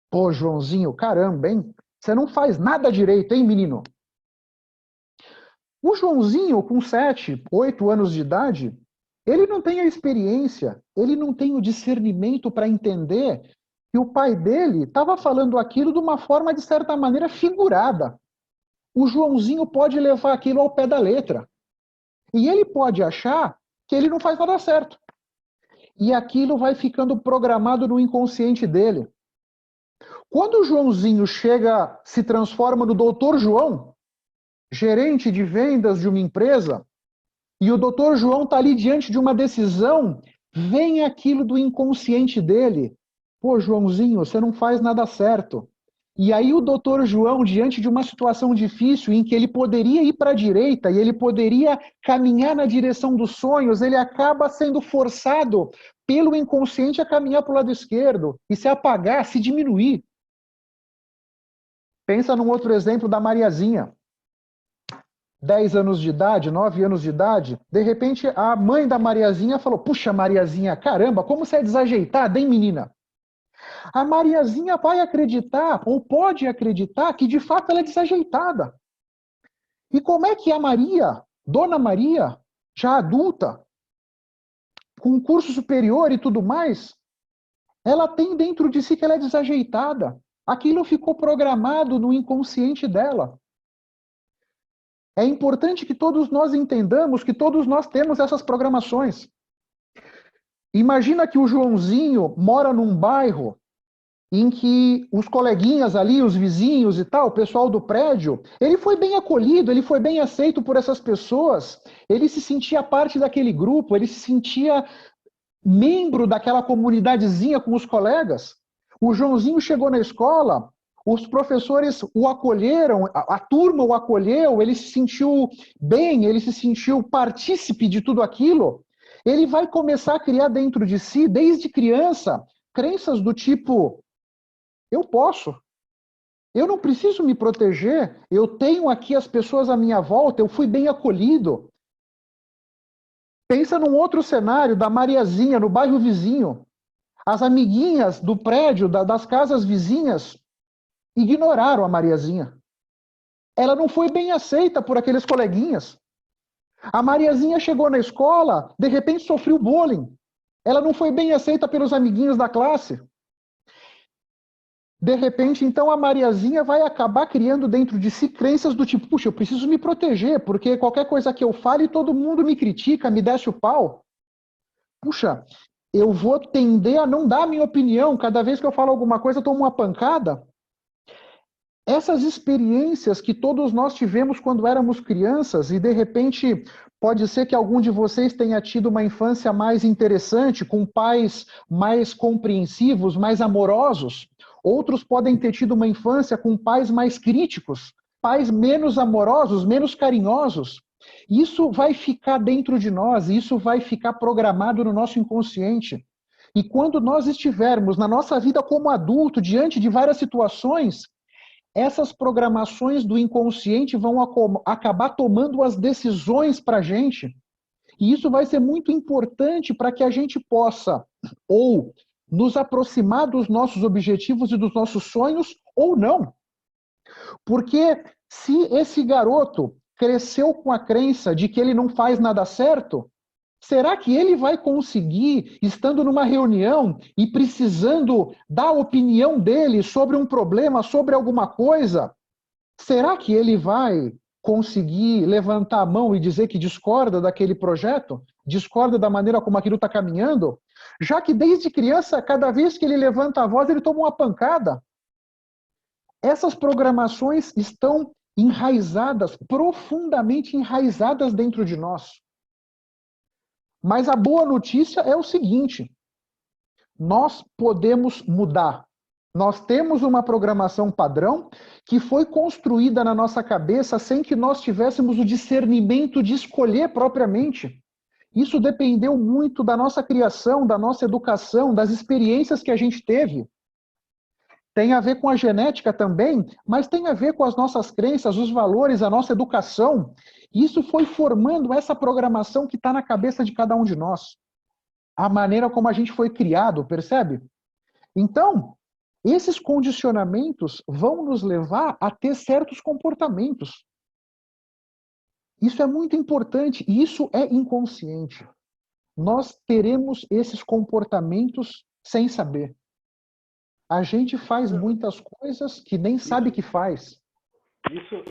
pô, Joãozinho, caramba, hein? Você não faz nada direito, hein, menino? O Joãozinho, com 7, 8 anos de idade, ele não tem a experiência, ele não tem o discernimento para entender que o pai dele estava falando aquilo de uma forma, de certa maneira, figurada. O Joãozinho pode levar aquilo ao pé da letra. E ele pode achar que ele não faz nada certo. E aquilo vai ficando programado no inconsciente dele. Quando o Joãozinho chega, se transforma no Dr. João, gerente de vendas de uma empresa, e o Dr. João está ali diante de uma decisão, vem aquilo do inconsciente dele. Pô, Joãozinho, você não faz nada certo. E aí o Dr. João, diante de uma situação difícil em que ele poderia ir para a direita e ele poderia caminhar na direção dos sonhos, ele acaba sendo forçado pelo inconsciente a caminhar para o lado esquerdo e se apagar, se diminuir. Pensa num outro exemplo da Mariazinha. 10 anos de idade, 9 anos de idade, de repente a mãe da Mariazinha falou: puxa, Mariazinha, caramba, como você é desajeitada, hein, menina? A Mariazinha vai acreditar, ou pode acreditar, que de fato ela é desajeitada. E como é que a Maria, Dona Maria, já adulta, com curso superior e tudo mais, ela tem dentro de si que ela é desajeitada. Aquilo ficou programado no inconsciente dela. É importante que todos nós entendamos que todos nós temos essas programações. Imagina que o Joãozinho mora num bairro em que os coleguinhas ali, os vizinhos e tal, o pessoal do prédio, ele foi bem acolhido, ele foi bem aceito por essas pessoas, ele se sentia parte daquele grupo, ele se sentia membro daquela comunidadezinha com os colegas. O Joãozinho chegou na escola, os professores o acolheram, a turma o acolheu, ele se sentiu bem, ele se sentiu partícipe de tudo aquilo. Ele vai começar a criar dentro de si, desde criança, crenças do tipo: eu posso, eu não preciso me proteger, eu tenho aqui as pessoas à minha volta, eu fui bem acolhido. Pensa num outro cenário da Mariazinha, no bairro vizinho. As amiguinhas do prédio, das casas vizinhas, ignoraram a Mariazinha. Ela não foi bem aceita por aqueles coleguinhas. A Mariazinha chegou na escola, de repente sofreu bullying. Ela não foi bem aceita pelos amiguinhos da classe. De repente, então, a Mariazinha vai acabar criando dentro de si crenças do tipo: puxa, eu preciso me proteger, porque qualquer coisa que eu fale, todo mundo me critica, me desce o pau. Puxa, eu vou tender a não dar a minha opinião. Cada vez que eu falo alguma coisa, eu tomo uma pancada. Essas experiências que todos nós tivemos quando éramos crianças, e de repente pode ser que algum de vocês tenha tido uma infância mais interessante, com pais mais compreensivos, mais amorosos. Outros podem ter tido uma infância com pais mais críticos, pais menos amorosos, menos carinhosos. Isso vai ficar dentro de nós, isso vai ficar programado no nosso inconsciente. E quando nós estivermos na nossa vida como adulto, diante de várias situações, essas programações do inconsciente vão acabar tomando as decisões para a gente. E isso vai ser muito importante para que a gente possa ou nos aproximar dos nossos objetivos e dos nossos sonhos, ou não. Porque se esse garoto cresceu com a crença de que ele não faz nada certo, será que ele vai conseguir, estando numa reunião e precisando dar a opinião dele sobre um problema, sobre alguma coisa, será que ele vai conseguir levantar a mão e dizer que discorda daquele projeto, discorda da maneira como aquilo está caminhando, já que desde criança, cada vez que ele levanta a voz, ele toma uma pancada. Essas programações estão enraizadas, profundamente enraizadas dentro de nós. Mas a boa notícia é o seguinte: nós podemos mudar. Nós temos uma programação padrão que foi construída na nossa cabeça sem que nós tivéssemos o discernimento de escolher propriamente. Isso dependeu muito da nossa criação, da nossa educação, das experiências que a gente teve. Tem a ver com a genética também, mas tem a ver com as nossas crenças, os valores, a nossa educação. Isso foi formando essa programação que está na cabeça de cada um de nós. A maneira como a gente foi criado, percebe? Então, esses condicionamentos vão nos levar a ter certos comportamentos. Isso é muito importante e isso é inconsciente. Nós teremos esses comportamentos sem saber. A gente faz muitas coisas que nem sabe que faz.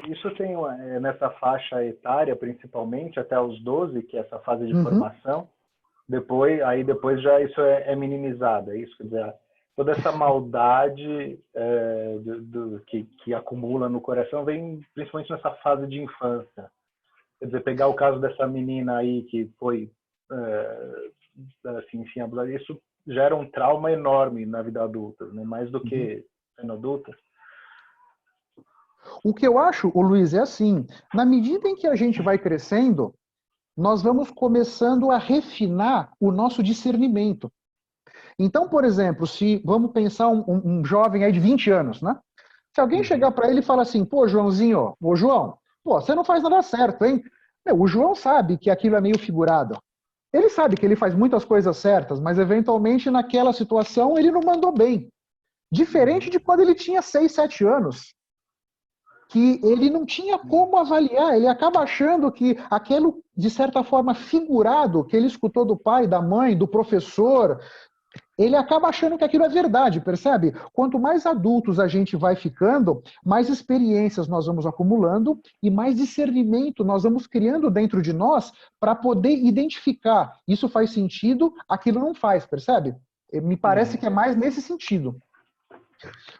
Isso tem nessa faixa etária, principalmente, até os 12, que é essa fase de formação. Depois já isso é minimizado. É isso, quer dizer, toda essa maldade que acumula no coração vem principalmente nessa fase de infância. Quer dizer, pegar o caso dessa menina aí que foi assim, enfim, abusada, isso gera um trauma enorme na vida adulta, né? Mais do que sendo adulta. O que eu acho, Luiz, é assim, na medida em que a gente vai crescendo, nós vamos começando a refinar o nosso discernimento. Então, por exemplo, se vamos pensar um jovem aí de 20 anos, né? Se alguém chegar para ele e falar assim, pô, Joãozinho, ô João, pô, você não faz nada certo, hein? O João sabe que aquilo é meio figurado. Ele sabe que ele faz muitas coisas certas, mas eventualmente naquela situação ele não mandou bem. Diferente de quando ele tinha 6, 7 anos, que ele não tinha como avaliar, ele acaba achando que aquilo, de certa forma, figurado, que ele escutou do pai, da mãe, do professor, ele acaba achando que aquilo é verdade, percebe? Quanto mais adultos a gente vai ficando, mais experiências nós vamos acumulando e mais discernimento nós vamos criando dentro de nós para poder identificar. Isso faz sentido, aquilo não faz, percebe? Me parece que é mais nesse sentido.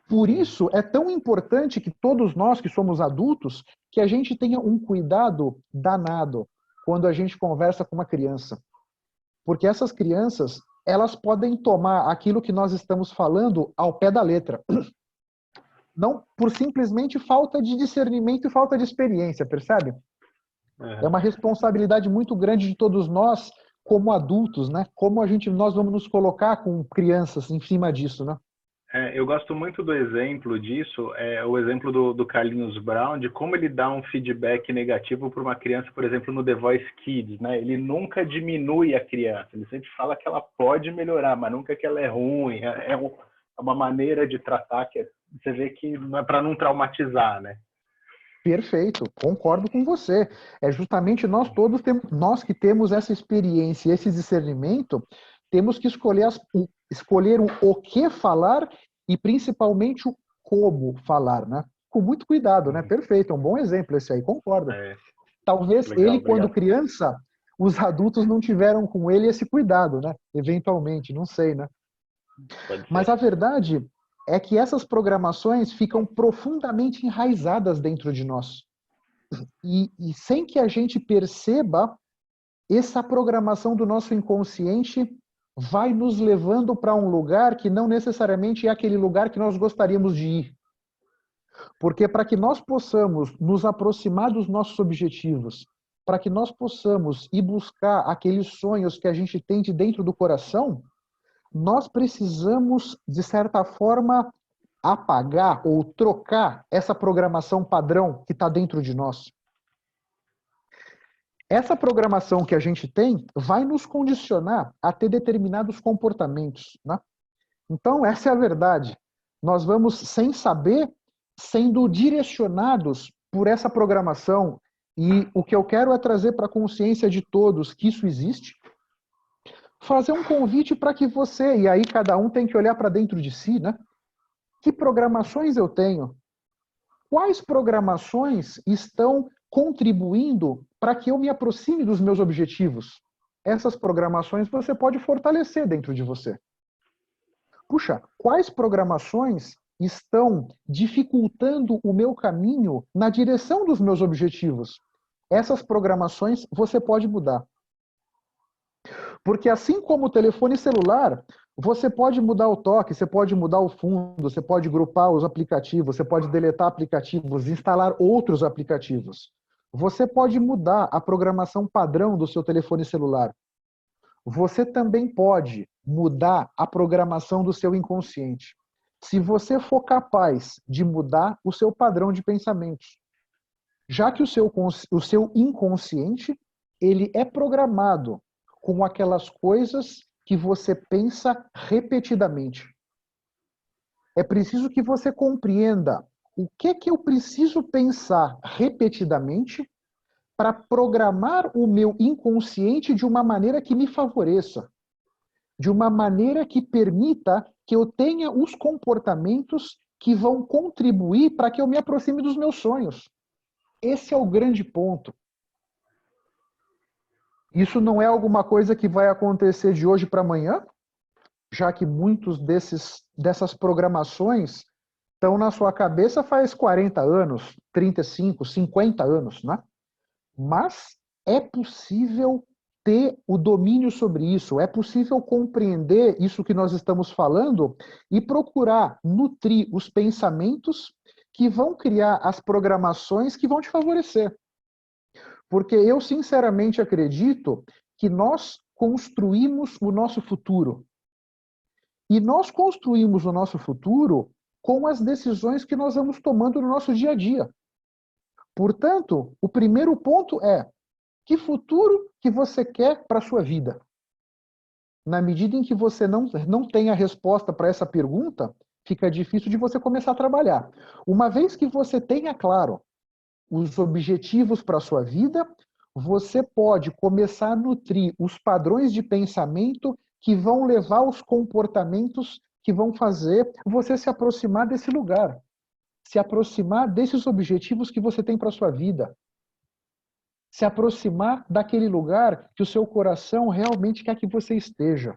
Por isso, é tão importante que todos nós que somos adultos, que a gente tenha um cuidado danado quando a gente conversa com uma criança. Porque essas crianças, elas podem tomar aquilo que nós estamos falando ao pé da letra. Não por simplesmente falta de discernimento e falta de experiência, percebe? É uma responsabilidade muito grande de todos nós como adultos, né? Como nós vamos nos colocar com crianças em cima disso, né? Eu gosto muito do exemplo disso, o exemplo do Carlinhos Brown, de como ele dá um feedback negativo para uma criança, por exemplo, no The Voice Kids, né? Ele nunca diminui a criança, ele sempre fala que ela pode melhorar, mas nunca que ela é ruim. É uma maneira de tratar que você vê que não é para não traumatizar, né? Perfeito, concordo com você. É justamente nós todos, nós que temos essa experiência, esse discernimento, temos que escolher o que falar e principalmente o como falar, né? Com muito cuidado, né? Perfeito, é um bom exemplo esse aí, concordo. Talvez legal, ele, obrigado. quando criança, os adultos não tiveram com ele esse cuidado, né? Eventualmente, não sei, né? Mas a verdade é que essas programações ficam profundamente enraizadas dentro de nós. E sem que a gente perceba, essa programação do nosso inconsciente vai nos levando para um lugar que não necessariamente é aquele lugar que nós gostaríamos de ir. Porque para que nós possamos nos aproximar dos nossos objetivos, para que nós possamos ir buscar aqueles sonhos que a gente tem de dentro do coração, nós precisamos, de certa forma, apagar ou trocar essa programação padrão que está dentro de nós. Essa programação que a gente tem vai nos condicionar a ter determinados comportamentos, né? Então, essa é a verdade. Nós vamos, sem saber, sendo direcionados por essa programação. E o que eu quero é trazer para a consciência de todos que isso existe, fazer um convite para que você, e aí cada um tem que olhar para dentro de si, né? Que programações eu tenho? Quais programações estão contribuindo para que eu me aproxime dos meus objetivos. Essas programações você pode fortalecer dentro de você. Puxa, quais programações estão dificultando o meu caminho na direção dos meus objetivos? Essas programações você pode mudar. Porque assim como o telefone celular, você pode mudar o toque, você pode mudar o fundo, você pode grupar os aplicativos, você pode deletar aplicativos, instalar outros aplicativos. Você pode mudar a programação padrão do seu telefone celular. Você também pode mudar a programação do seu inconsciente. Se você for capaz de mudar o seu padrão de pensamentos. Já que o seu inconsciente, ele é programado com aquelas coisas que você pensa repetidamente. É preciso que você compreenda o que eu preciso pensar repetidamente para programar o meu inconsciente de uma maneira que me favoreça, de uma maneira que permita que eu tenha os comportamentos que vão contribuir para que eu me aproxime dos meus sonhos. Esse é o grande ponto. Isso não é alguma coisa que vai acontecer de hoje para amanhã, já que muitos dessas programações estão na sua cabeça faz 40 anos, 35, 50 anos, né? Mas é possível ter o domínio sobre isso, é possível compreender isso que nós estamos falando e procurar nutrir os pensamentos que vão criar as programações que vão te favorecer. Porque eu sinceramente acredito que nós construímos o nosso futuro. E nós construímos o nosso futuro com as decisões que nós vamos tomando no nosso dia a dia. Portanto, o primeiro ponto é: que futuro que você quer para a sua vida? Na medida em que você não tem a resposta para essa pergunta, fica difícil de você começar a trabalhar. Uma vez que você tenha claro os objetivos para a sua vida, você pode começar a nutrir os padrões de pensamento que vão levar aos comportamentos que vão fazer você se aproximar desse lugar, se aproximar desses objetivos que você tem para a sua vida, se aproximar daquele lugar que o seu coração realmente quer que você esteja.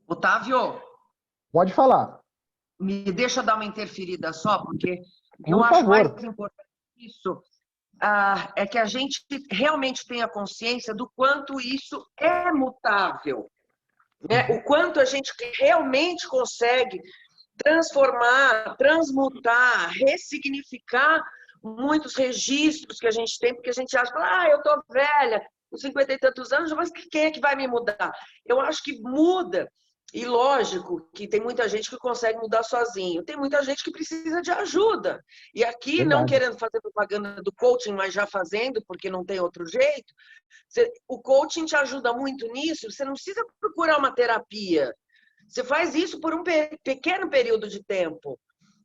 Otávio, Pode falar. me deixa dar uma interferida só, porque o que eu Por acho mais favor. importante disso é que a gente realmente tenha consciência do quanto isso é mutável, né? O quanto a gente realmente consegue transformar, transmutar, ressignificar muitos registros que a gente tem, porque a gente acha, eu tô velha, com 50 e tantos anos, mas quem é que vai me mudar? Eu acho que muda. E lógico que tem muita gente que consegue mudar sozinho. Tem muita gente que precisa de ajuda. E aqui, Verdade. não querendo fazer propaganda do coaching, mas já fazendo, porque não tem outro jeito, o coaching te ajuda muito nisso. Você não precisa procurar uma terapia. Você faz isso por um pequeno período de tempo,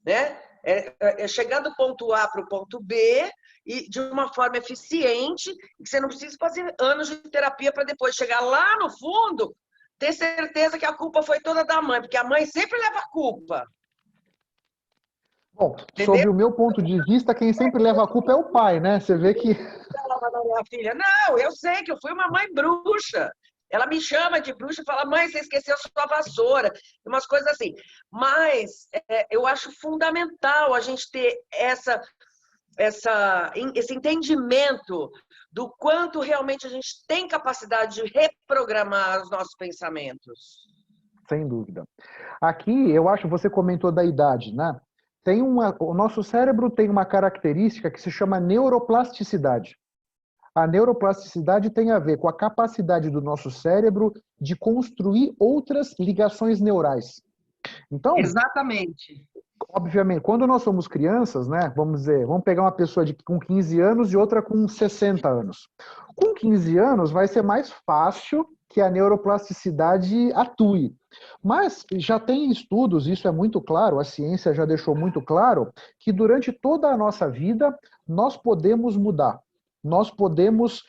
né? É chegar do ponto A para o ponto B e de uma forma eficiente, que você não precisa fazer anos de terapia para depois chegar lá no fundo, ter certeza que a culpa foi toda da mãe, porque a mãe sempre leva a culpa. Bom, Entendeu? sob o meu ponto de vista, quem sempre leva a culpa é o pai, né? Você vê que... Minha filha, não, eu sei que eu fui uma mãe bruxa. Ela me chama de bruxa e fala, mãe, você esqueceu sua vassoura. Umas coisas assim. Mas eu acho fundamental a gente ter esse entendimento do quanto realmente a gente tem capacidade de reprogramar os nossos pensamentos. Sem dúvida. Aqui, eu acho, você comentou da idade, né? O nosso cérebro tem uma característica que se chama neuroplasticidade. A neuroplasticidade tem a ver com a capacidade do nosso cérebro de construir outras ligações neurais. Então, exatamente. Obviamente, quando nós somos crianças, né, vamos pegar uma pessoa com 15 anos e outra com 60 anos. Com 15 anos vai ser mais fácil que a neuroplasticidade atue. Mas já tem estudos, isso é muito claro, a ciência já deixou muito claro, que durante toda a nossa vida nós podemos mudar. Nós podemos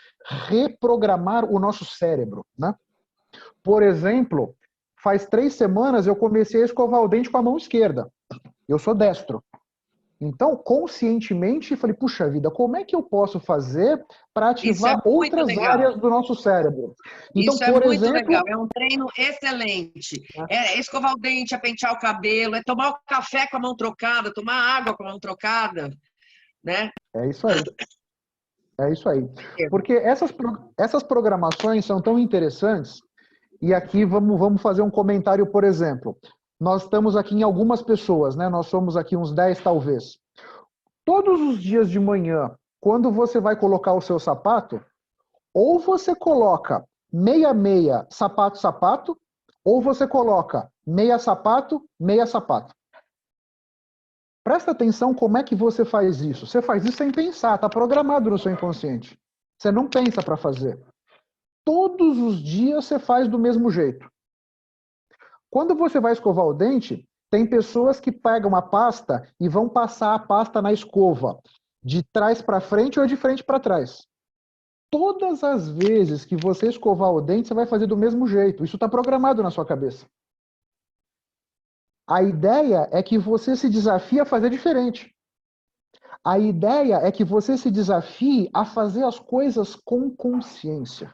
reprogramar o nosso cérebro, né? Por exemplo, faz 3 semanas eu comecei a escovar o dente com a mão esquerda. Eu sou destro. Então, conscientemente, falei, puxa vida, como é que eu posso fazer para Isso é ativar muito outras legal. áreas do nosso cérebro? Então, Isso é por muito exemplo... legal, é um treino excelente. É escovar o dente, é pentear o cabelo, é tomar o café com a mão trocada, tomar água com a mão trocada, né? É isso aí. É isso aí. Porque essas programações são tão interessantes, e aqui vamos fazer um comentário, por exemplo. Nós estamos aqui em algumas pessoas, né? Nós somos aqui uns 10 talvez. Todos os dias de manhã, quando você vai colocar o seu sapato, ou você coloca meia, sapato, sapato, ou você coloca meia, sapato, meia, sapato. Presta atenção como é que você faz isso. Você faz isso sem pensar, está programado no seu inconsciente. Você não pensa para fazer. Todos os dias você faz do mesmo jeito. Quando você vai escovar o dente, tem pessoas que pegam a pasta e vão passar a pasta na escova, de trás para frente ou de frente para trás. Todas as vezes que você escovar o dente, você vai fazer do mesmo jeito. Isso está programado na sua cabeça. A ideia é que você se desafie a fazer diferente. A ideia é que você se desafie a fazer as coisas com consciência.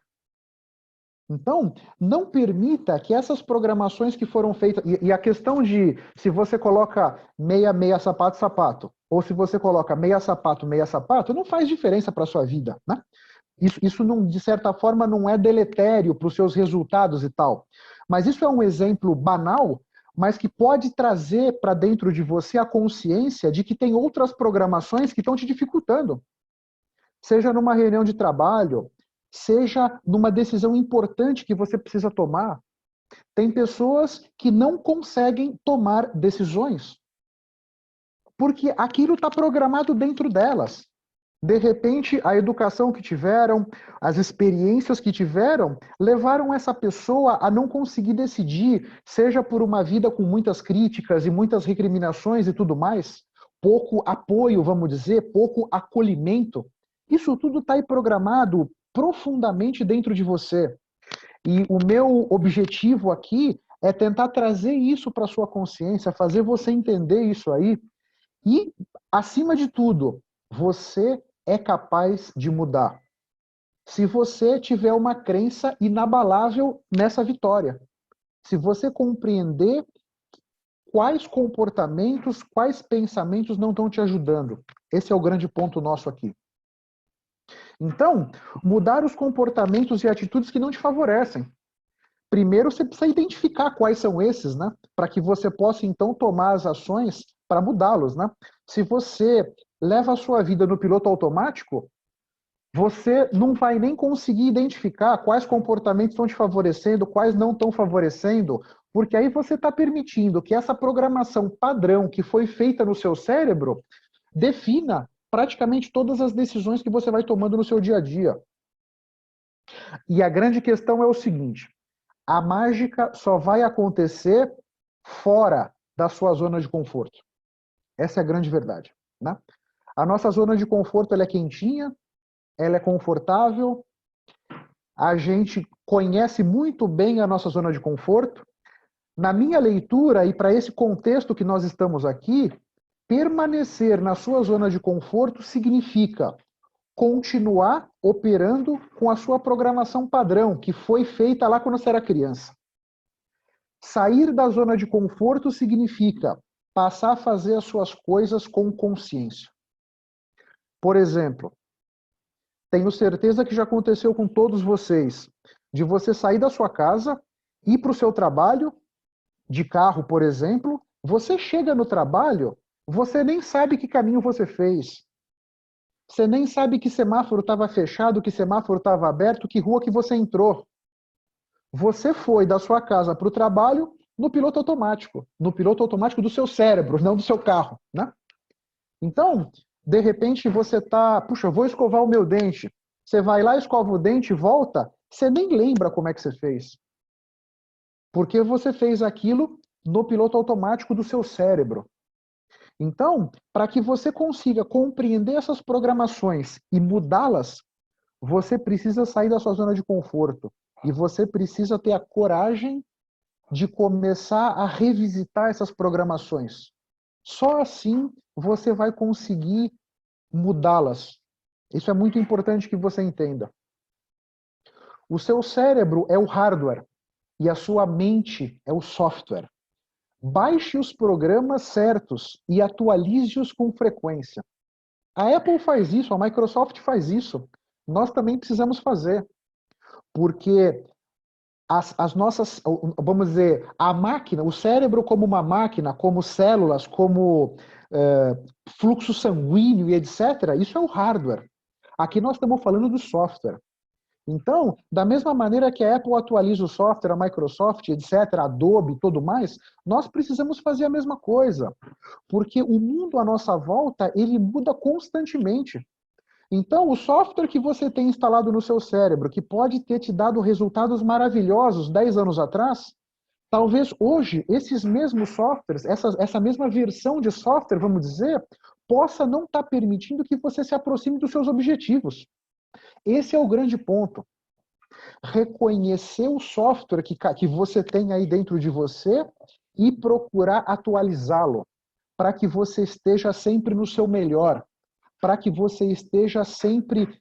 Então, não permita que essas programações que foram feitas... E a questão de se você coloca meia, sapato, sapato, ou se você coloca meia, sapato, não faz diferença para a sua vida, né? Isso não, de certa forma, não é deletério para os seus resultados e tal. Mas isso é um exemplo banal, mas que pode trazer para dentro de você a consciência de que tem outras programações que estão te dificultando. Seja numa reunião de trabalho, seja numa decisão importante que você precisa tomar. Tem pessoas que não conseguem tomar decisões, porque aquilo está programado dentro delas. De repente, a educação que tiveram, as experiências que tiveram, levaram essa pessoa a não conseguir decidir, seja por uma vida com muitas críticas e muitas recriminações e tudo mais, pouco apoio, vamos dizer, pouco acolhimento. Isso tudo está aí programado profundamente dentro de você. E o meu objetivo aqui é tentar trazer isso para a sua consciência, fazer você entender isso aí. E, acima de tudo, você é capaz de mudar. Se você tiver uma crença inabalável nessa vitória. Se você compreender quais comportamentos, quais pensamentos não estão te ajudando. Esse é o grande ponto nosso aqui. Então, mudar os comportamentos e atitudes que não te favorecem. Primeiro, você precisa identificar quais são esses, né? Para que você possa, então, tomar as ações para mudá-los, né? Se você leva a sua vida no piloto automático, você não vai nem conseguir identificar quais comportamentos estão te favorecendo, quais não estão favorecendo, porque aí você está permitindo que essa programação padrão que foi feita no seu cérebro defina praticamente todas as decisões que você vai tomando no seu dia a dia. E a grande questão é o seguinte: a mágica só vai acontecer fora da sua zona de conforto. Essa é a grande verdade, né? A nossa zona de conforto, ela é quentinha, ela é confortável, a gente conhece muito bem a nossa zona de conforto. Na minha leitura, e para esse contexto que nós estamos aqui, permanecer na sua zona de conforto significa continuar operando com a sua programação padrão, que foi feita lá quando você era criança. Sair da zona de conforto significa passar a fazer as suas coisas com consciência. Por exemplo, tenho certeza que já aconteceu com todos vocês, de você sair da sua casa, ir para o seu trabalho, de carro, por exemplo, você chega no trabalho, você nem sabe que caminho você fez. Você nem sabe que semáforo estava fechado, que semáforo estava aberto, que rua que você entrou. Você foi da sua casa para o trabalho no piloto automático do seu cérebro, não do seu carro, né? Então, de repente você tá, puxa, vou escovar o meu dente. Você vai lá, escova o dente, volta, você nem lembra como é que você fez. Porque você fez aquilo no piloto automático do seu cérebro. Então, para que você consiga compreender essas programações e mudá-las, você precisa sair da sua zona de conforto. E você precisa ter a coragem de começar a revisitar essas programações. Só assim você vai conseguir mudá-las. Isso é muito importante que você entenda. O seu cérebro é o hardware e a sua mente é o software. Baixe os programas certos e atualize-os com frequência. A Apple faz isso, a Microsoft faz isso. Nós também precisamos fazer. Porque as nossas, vamos dizer, a máquina, o cérebro como uma máquina, como células, como fluxo sanguíneo e etc., isso é o hardware. Aqui nós estamos falando do software. Então, da mesma maneira que a Apple atualiza o software, a Microsoft, etc., a Adobe e tudo mais, nós precisamos fazer a mesma coisa. Porque o mundo à nossa volta, ele muda constantemente. Então, o software que você tem instalado no seu cérebro, que pode ter te dado resultados maravilhosos 10 anos atrás, talvez hoje esses mesmos softwares, essa mesma versão de software, vamos dizer, possa não estar permitindo que você se aproxime dos seus objetivos. Esse é o grande ponto. Reconhecer o software que você tem aí dentro de você e procurar atualizá-lo, para que você esteja sempre no seu melhor, para que você esteja sempre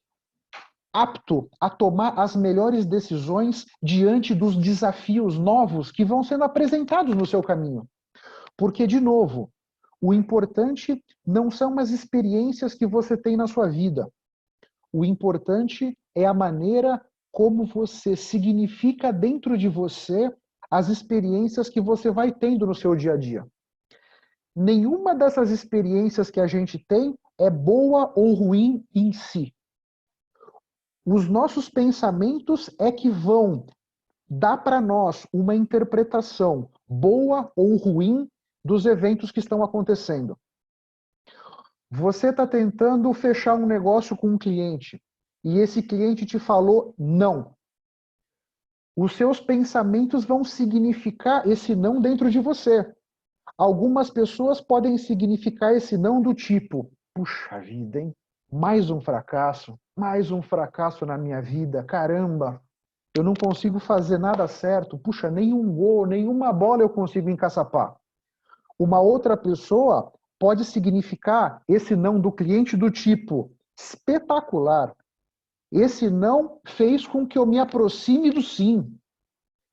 apto a tomar as melhores decisões diante dos desafios novos que vão sendo apresentados no seu caminho. Porque, de novo, o importante não são as experiências que você tem na sua vida. O importante é a maneira como você significa dentro de você as experiências que você vai tendo no seu dia a dia. Nenhuma dessas experiências que a gente tem é boa ou ruim em si. Os nossos pensamentos é que vão dar para nós uma interpretação boa ou ruim dos eventos que estão acontecendo. Você está tentando fechar um negócio com um cliente e esse cliente te falou não. Os seus pensamentos vão significar esse não dentro de você. Algumas pessoas podem significar esse não do tipo: puxa vida, hein? Mais um fracasso na minha vida, caramba, eu não consigo fazer nada certo, puxa, nenhum gol, nenhuma bola eu consigo encaçapar. Uma outra pessoa pode significar esse não do cliente do tipo: espetacular, esse não fez com que eu me aproxime do sim,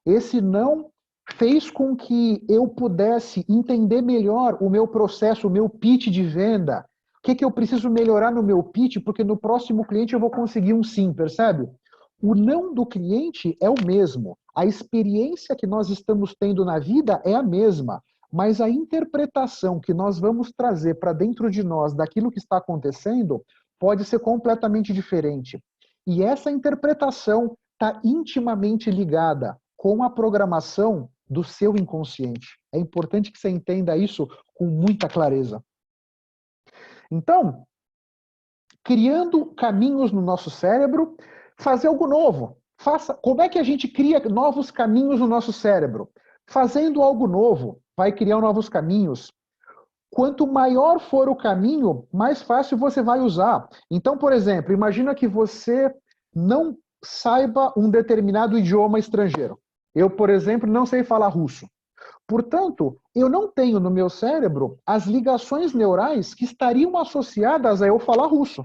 esse não fez com que eu pudesse entender melhor o meu processo, o meu pitch de venda. O que eu preciso melhorar no meu pitch, porque no próximo cliente eu vou conseguir um sim, percebe? O não do cliente é o mesmo. A experiência que nós estamos tendo na vida é a mesma, mas a interpretação que nós vamos trazer para dentro de nós daquilo que está acontecendo pode ser completamente diferente. E essa interpretação está intimamente ligada com a programação do seu inconsciente. É importante que você entenda isso com muita clareza. Então, criando caminhos no nosso cérebro, fazer algo novo. Como é que a gente cria novos caminhos no nosso cérebro? Fazendo algo novo, vai criar novos caminhos. Quanto maior for o caminho, mais fácil você vai usar. Então, por exemplo, imagina que você não saiba um determinado idioma estrangeiro. Eu, por exemplo, não sei falar russo. Portanto, eu não tenho no meu cérebro as ligações neurais que estariam associadas a eu falar russo.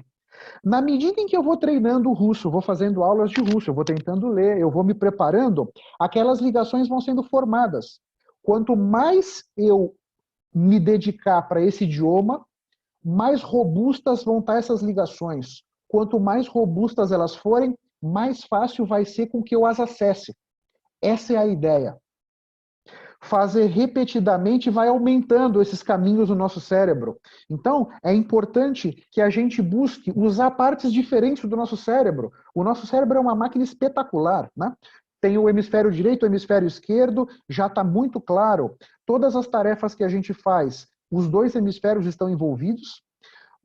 Na medida em que eu vou treinando o russo, vou fazendo aulas de russo, eu vou tentando ler, eu vou me preparando, aquelas ligações vão sendo formadas. Quanto mais eu me dedicar para esse idioma, mais robustas vão estar essas ligações. Quanto mais robustas elas forem, mais fácil vai ser com que eu as acesse. Essa é a ideia. Fazer repetidamente vai aumentando esses caminhos no nosso cérebro. Então, é importante que a gente busque usar partes diferentes do nosso cérebro. O nosso cérebro é uma máquina espetacular, né? Tem o hemisfério direito, o hemisfério esquerdo, já está muito claro. Todas as tarefas que a gente faz, os dois hemisférios estão envolvidos,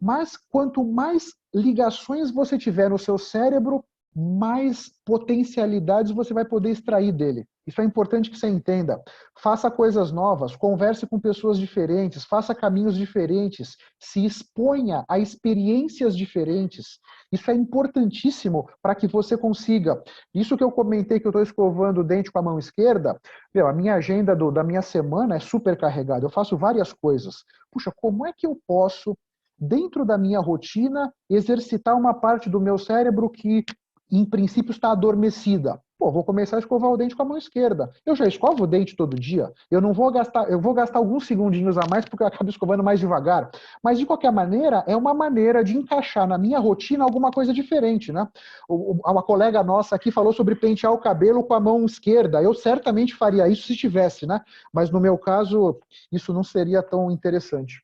mas quanto mais ligações você tiver no seu cérebro, mais potencialidades você vai poder extrair dele. Isso é importante que você entenda. Faça coisas novas, converse com pessoas diferentes, faça caminhos diferentes, se exponha a experiências diferentes. Isso é importantíssimo para que você consiga. Isso que eu comentei que eu estou escovando o dente com a mão esquerda, a minha agenda da minha semana é super carregada. Eu faço várias coisas. Puxa, como é que eu posso, dentro da minha rotina, exercitar uma parte do meu cérebro que, em princípio, está adormecida? Pô, vou começar a escovar o dente com a mão esquerda. Eu já escovo o dente todo dia. Eu vou gastar alguns segundinhos a mais porque eu acabo escovando mais devagar. Mas, de qualquer maneira, é uma maneira de encaixar na minha rotina alguma coisa diferente, né? Uma colega nossa aqui falou sobre pentear o cabelo com a mão esquerda. Eu certamente faria isso se tivesse, né? Mas, no meu caso, isso não seria tão interessante.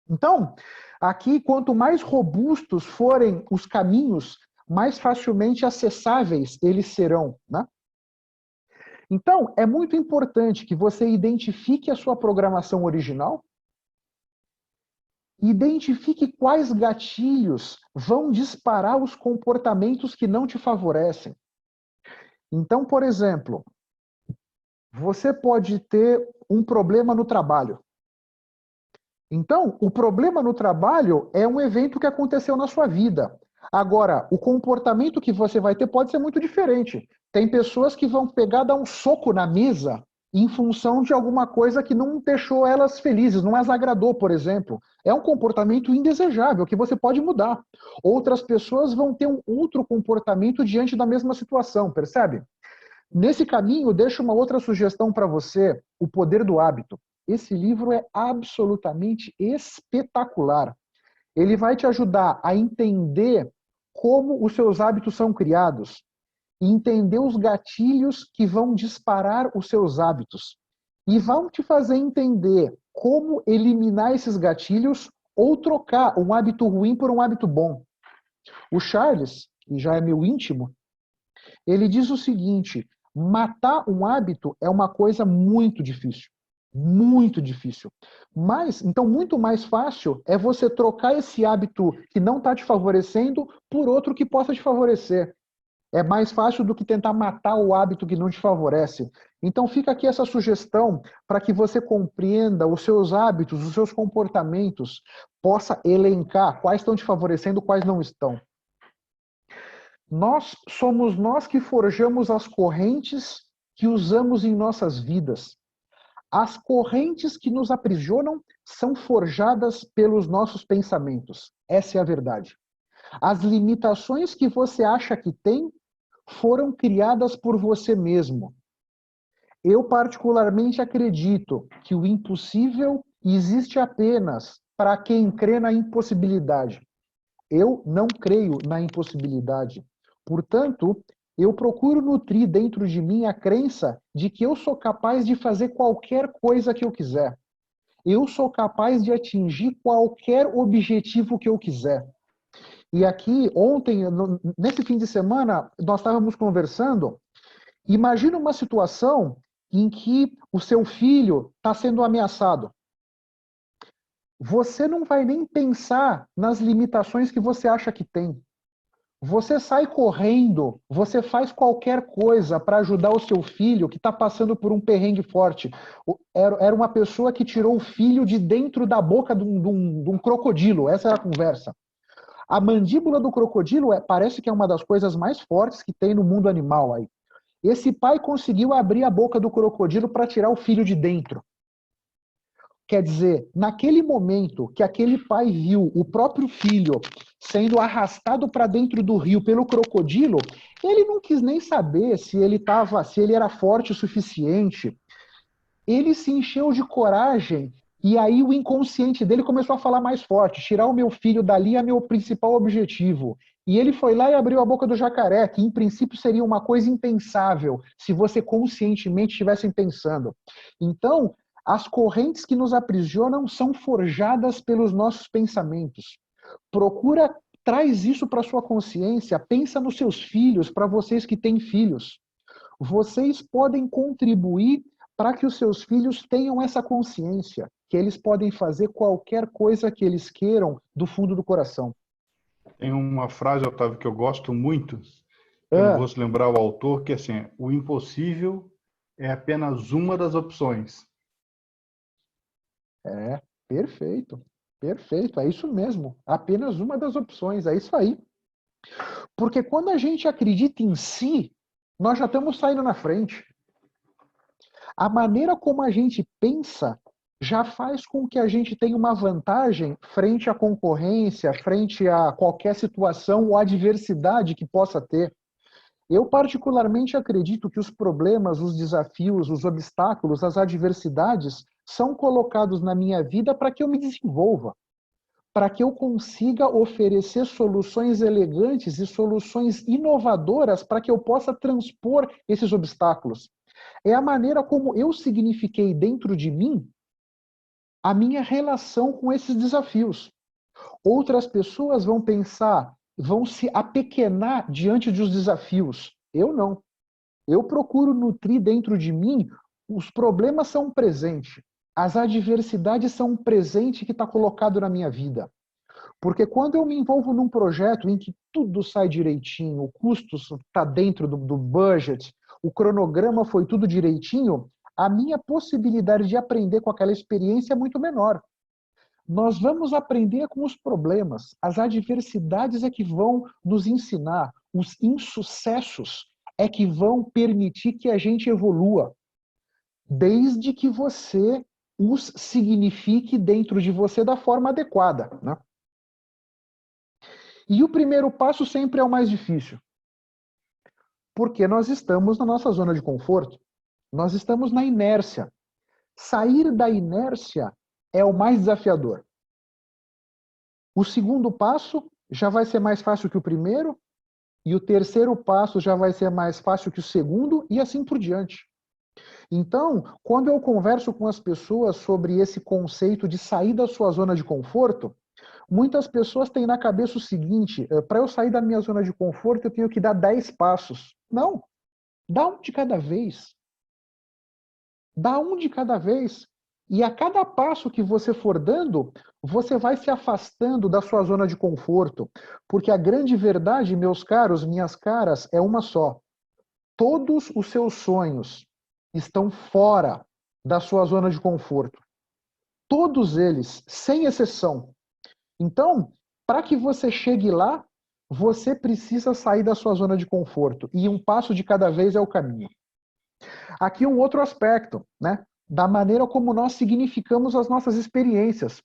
Então, aqui, quanto mais robustos forem os caminhos, mais facilmente acessáveis eles serão, né? Então, é muito importante que você identifique a sua programação original, identifique quais gatilhos vão disparar os comportamentos que não te favorecem. Então, por exemplo, você pode ter um problema no trabalho. Então, o problema no trabalho é um evento que aconteceu na sua vida. Agora, o comportamento que você vai ter pode ser muito diferente. Tem pessoas que vão pegar, dar um soco na mesa em função de alguma coisa que não deixou elas felizes, não as agradou, por exemplo. É um comportamento indesejável que você pode mudar. Outras pessoas vão ter um outro comportamento diante da mesma situação, percebe? Nesse caminho, deixo uma outra sugestão para você, O Poder do Hábito. Esse livro é absolutamente espetacular. Ele vai te ajudar a entender como os seus hábitos são criados e entender os gatilhos que vão disparar os seus hábitos. E vão te fazer entender como eliminar esses gatilhos ou trocar um hábito ruim por um hábito bom. O Charles, que já é meu íntimo, ele diz o seguinte: matar um hábito é uma coisa muito difícil. Muito difícil. Mas, então, muito mais fácil é você trocar esse hábito que não está te favorecendo por outro que possa te favorecer. É mais fácil do que tentar matar o hábito que não te favorece. Então, fica aqui essa sugestão para que você compreenda os seus hábitos, os seus comportamentos, possa elencar quais estão te favorecendo, quais não estão. Somos nós que forjamos as correntes que usamos em nossas vidas. As correntes que nos aprisionam são forjadas pelos nossos pensamentos. Essa é a verdade. As limitações que você acha que tem foram criadas por você mesmo. Eu particularmente acredito que o impossível existe apenas para quem crê na impossibilidade. Eu não creio na impossibilidade. Portanto, eu procuro nutrir dentro de mim a crença de que eu sou capaz de fazer qualquer coisa que eu quiser. Eu sou capaz de atingir qualquer objetivo que eu quiser. E aqui, ontem, nesse fim de semana, nós estávamos conversando. Imagina uma situação em que o seu filho está sendo ameaçado. Você não vai nem pensar nas limitações que você acha que tem. Você sai correndo, você faz qualquer coisa para ajudar o seu filho que está passando por um perrengue forte. Era uma pessoa que tirou o filho de dentro da boca de um crocodilo. Essa era a conversa. A mandíbula do crocodilo parece que é uma das coisas mais fortes que tem no mundo animal aí. Esse pai conseguiu abrir a boca do crocodilo para tirar o filho de dentro. Quer dizer, naquele momento que aquele pai viu o próprio filho sendo arrastado para dentro do rio pelo crocodilo, ele não quis nem saber se ele era forte o suficiente. Ele se encheu de coragem e aí o inconsciente dele começou a falar mais forte: tirar o meu filho dali é meu principal objetivo. E ele foi lá e abriu a boca do jacaré, que em princípio seria uma coisa impensável se você conscientemente estivesse pensando. Então, as correntes que nos aprisionam são forjadas pelos nossos pensamentos. Traz isso para sua consciência, pensa nos seus filhos, para vocês que têm filhos. Vocês podem contribuir para que os seus filhos tenham essa consciência, que eles podem fazer qualquer coisa que eles queiram do fundo do coração. Tem uma frase, Otávio, que eu gosto muito, eu não vou se lembrar o autor, que é assim: o impossível é apenas uma das opções. Perfeito. Perfeito, é isso mesmo. Apenas uma das opções, é isso aí. Porque quando a gente acredita em si, nós já estamos saindo na frente. A maneira como a gente pensa já faz com que a gente tenha uma vantagem frente à concorrência, frente a qualquer situação ou adversidade que possa ter. Eu particularmente acredito que os problemas, os desafios, os obstáculos, as adversidades são colocados na minha vida para que eu me desenvolva, para que eu consiga oferecer soluções elegantes e soluções inovadoras para que eu possa transpor esses obstáculos. É a maneira como eu signifiquei dentro de mim a minha relação com esses desafios. Outras pessoas vão pensar, vão se apequenar diante dos desafios. Eu não. Eu procuro nutrir dentro de mim, os problemas são um presente. As adversidades são um presente que está colocado na minha vida. Porque quando eu me envolvo num projeto em que tudo sai direitinho, o custo está dentro do budget, o cronograma foi tudo direitinho, a minha possibilidade de aprender com aquela experiência é muito menor. Nós vamos aprender com os problemas. As adversidades é que vão nos ensinar. Os insucessos é que vão permitir que a gente evolua. Desde que você os signifique dentro de você da forma adequada, né? E o primeiro passo sempre é o mais difícil. Porque nós estamos na nossa zona de conforto. Nós estamos na inércia. Sair da inércia é o mais desafiador. O segundo passo já vai ser mais fácil que o primeiro, e o terceiro passo já vai ser mais fácil que o segundo, e assim por diante. Então, quando eu converso com as pessoas sobre esse conceito de sair da sua zona de conforto, muitas pessoas têm na cabeça o seguinte: para eu sair da minha zona de conforto, eu tenho que dar 10 passos. Não, dá um de cada vez. Dá um de cada vez. E a cada passo que você for dando, você vai se afastando da sua zona de conforto. Porque a grande verdade, meus caros, minhas caras, é uma só. Todos os seus sonhos estão fora da sua zona de conforto. Todos eles, sem exceção. Então, para que você chegue lá, você precisa sair da sua zona de conforto. E um passo de cada vez é o caminho. Aqui um outro aspecto, né? Da maneira como nós significamos as nossas experiências.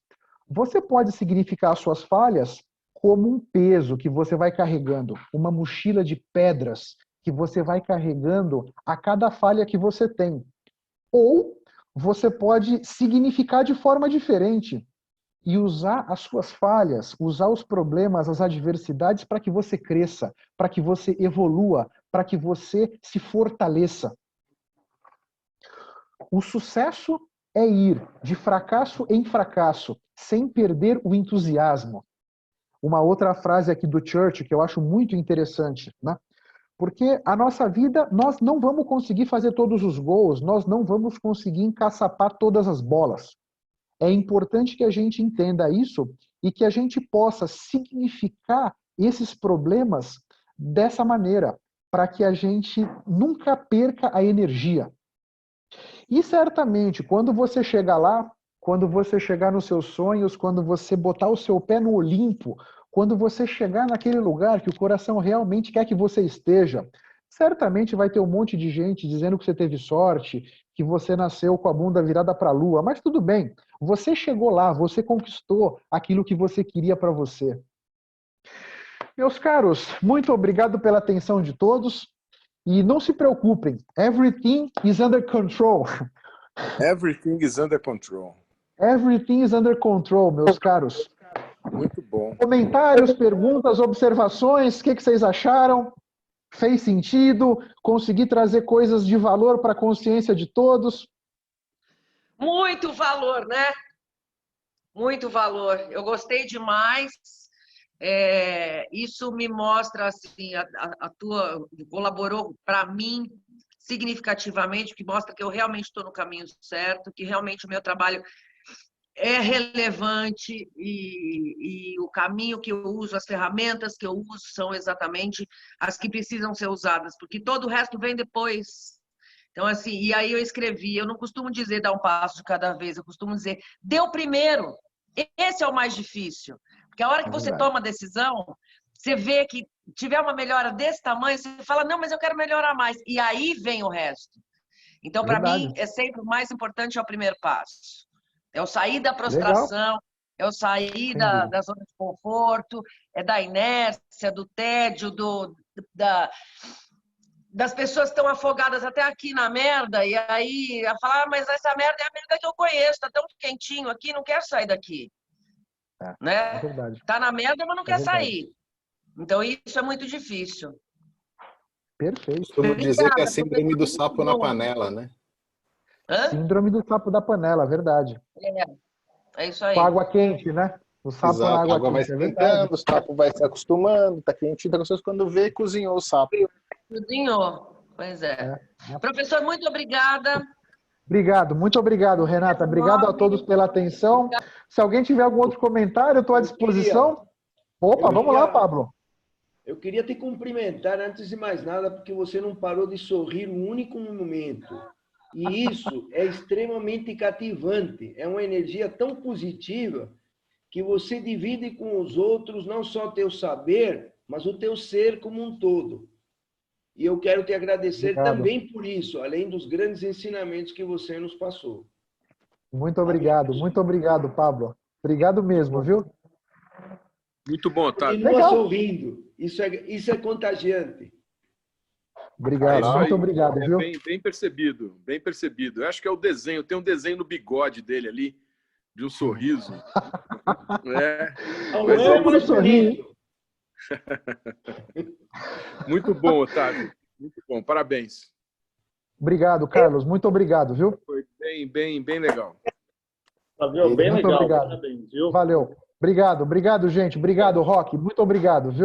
Você pode significar as suas falhas como um peso que você vai carregando, uma mochila de pedras que você vai carregando a cada falha que você tem. Ou você pode significar de forma diferente e usar as suas falhas, usar os problemas, as adversidades para que você cresça, para que você evolua, para que você se fortaleça. O sucesso é ir de fracasso em fracasso, sem perder o entusiasmo. Uma outra frase aqui do Churchill que eu acho muito interessante, né? Porque a nossa vida, nós não vamos conseguir fazer todos os gols, nós não vamos conseguir encaçapar todas as bolas. É importante que a gente entenda isso e que a gente possa significar esses problemas dessa maneira, para que a gente nunca perca a energia. E certamente, quando você chegar lá, quando você chegar nos seus sonhos, quando você botar o seu pé no Olimpo, quando você chegar naquele lugar que o coração realmente quer que você esteja, certamente vai ter um monte de gente dizendo que você teve sorte, que você nasceu com a bunda virada para a lua, mas tudo bem, você chegou lá, você conquistou aquilo que você queria para você. Meus caros, muito obrigado pela atenção de todos. E não se preocupem, everything is under control. Everything is under control. Everything is under control, meus caros. Muito bom. Comentários, perguntas, observações, o que vocês acharam? Fez sentido? Consegui trazer coisas de valor para a consciência de todos? Muito valor, né? Muito valor. Eu gostei demais. Isso me mostra, assim, a tua colaborou para mim significativamente, que mostra que eu realmente estou no caminho certo, que realmente o meu trabalho é relevante e o caminho que eu uso, as ferramentas que eu uso são exatamente as que precisam ser usadas, porque todo o resto vem depois. Então, assim, e aí eu escrevi, eu não costumo dizer dar um passo de cada vez, eu costumo dizer, dê o primeiro. Esse é o mais difícil. Porque a hora que você toma a decisão, você vê que tiver uma melhora desse tamanho, você fala, não, mas eu quero melhorar mais. E aí vem o resto. Então, para mim, é sempre o mais importante é o primeiro passo. É o sair da prostração, é o sair da zona de conforto, é da inércia, do tédio, das pessoas que estão afogadas até aqui na merda, e aí a falar, mas essa merda é a merda que eu conheço, tá tão quentinho aqui, não quero sair daqui. Né? É verdade. Tá na merda, mas não quer sair. Então, isso é muito difícil. Perfeito. Costumo dizer que é a síndrome do sapo na panela, né? Hã? Síndrome do sapo da panela, verdade. É isso aí. Com água quente, né? O sapo na água a água vai quente, esquentando, o sapo vai se acostumando, tá quentinho, tá gostoso, quando vê, cozinhou o sapo. Cozinhou. Pois é. Professor, muito obrigada. Obrigado, muito obrigado, Renata. Obrigado a todos pela atenção. Se alguém tiver algum outro comentário, eu estou à disposição. Opa, vamos lá, Pablo. Eu queria te cumprimentar antes de mais nada, porque você não parou de sorrir um único momento. E isso é extremamente cativante. É uma energia tão positiva que você divide com os outros não só o teu saber, mas o teu ser como um todo. E eu quero te agradecer também por isso, além dos grandes ensinamentos que você nos passou. Muito obrigado, Pablo. Obrigado mesmo, viu? Muito bom, tá? Continua sorrindo. Isso é contagiante. Obrigado, muito obrigado, viu? Bem percebido, bem percebido. Eu acho que é o desenho, tem um desenho no bigode dele ali, de um sorriso. Muito bom, Otávio. Muito bom, parabéns. Obrigado, Carlos. Muito obrigado, viu? Foi bem legal. Bem muito legal. Obrigado. Parabéns, viu? Valeu. Obrigado, gente. Obrigado, Roque. Muito obrigado, viu?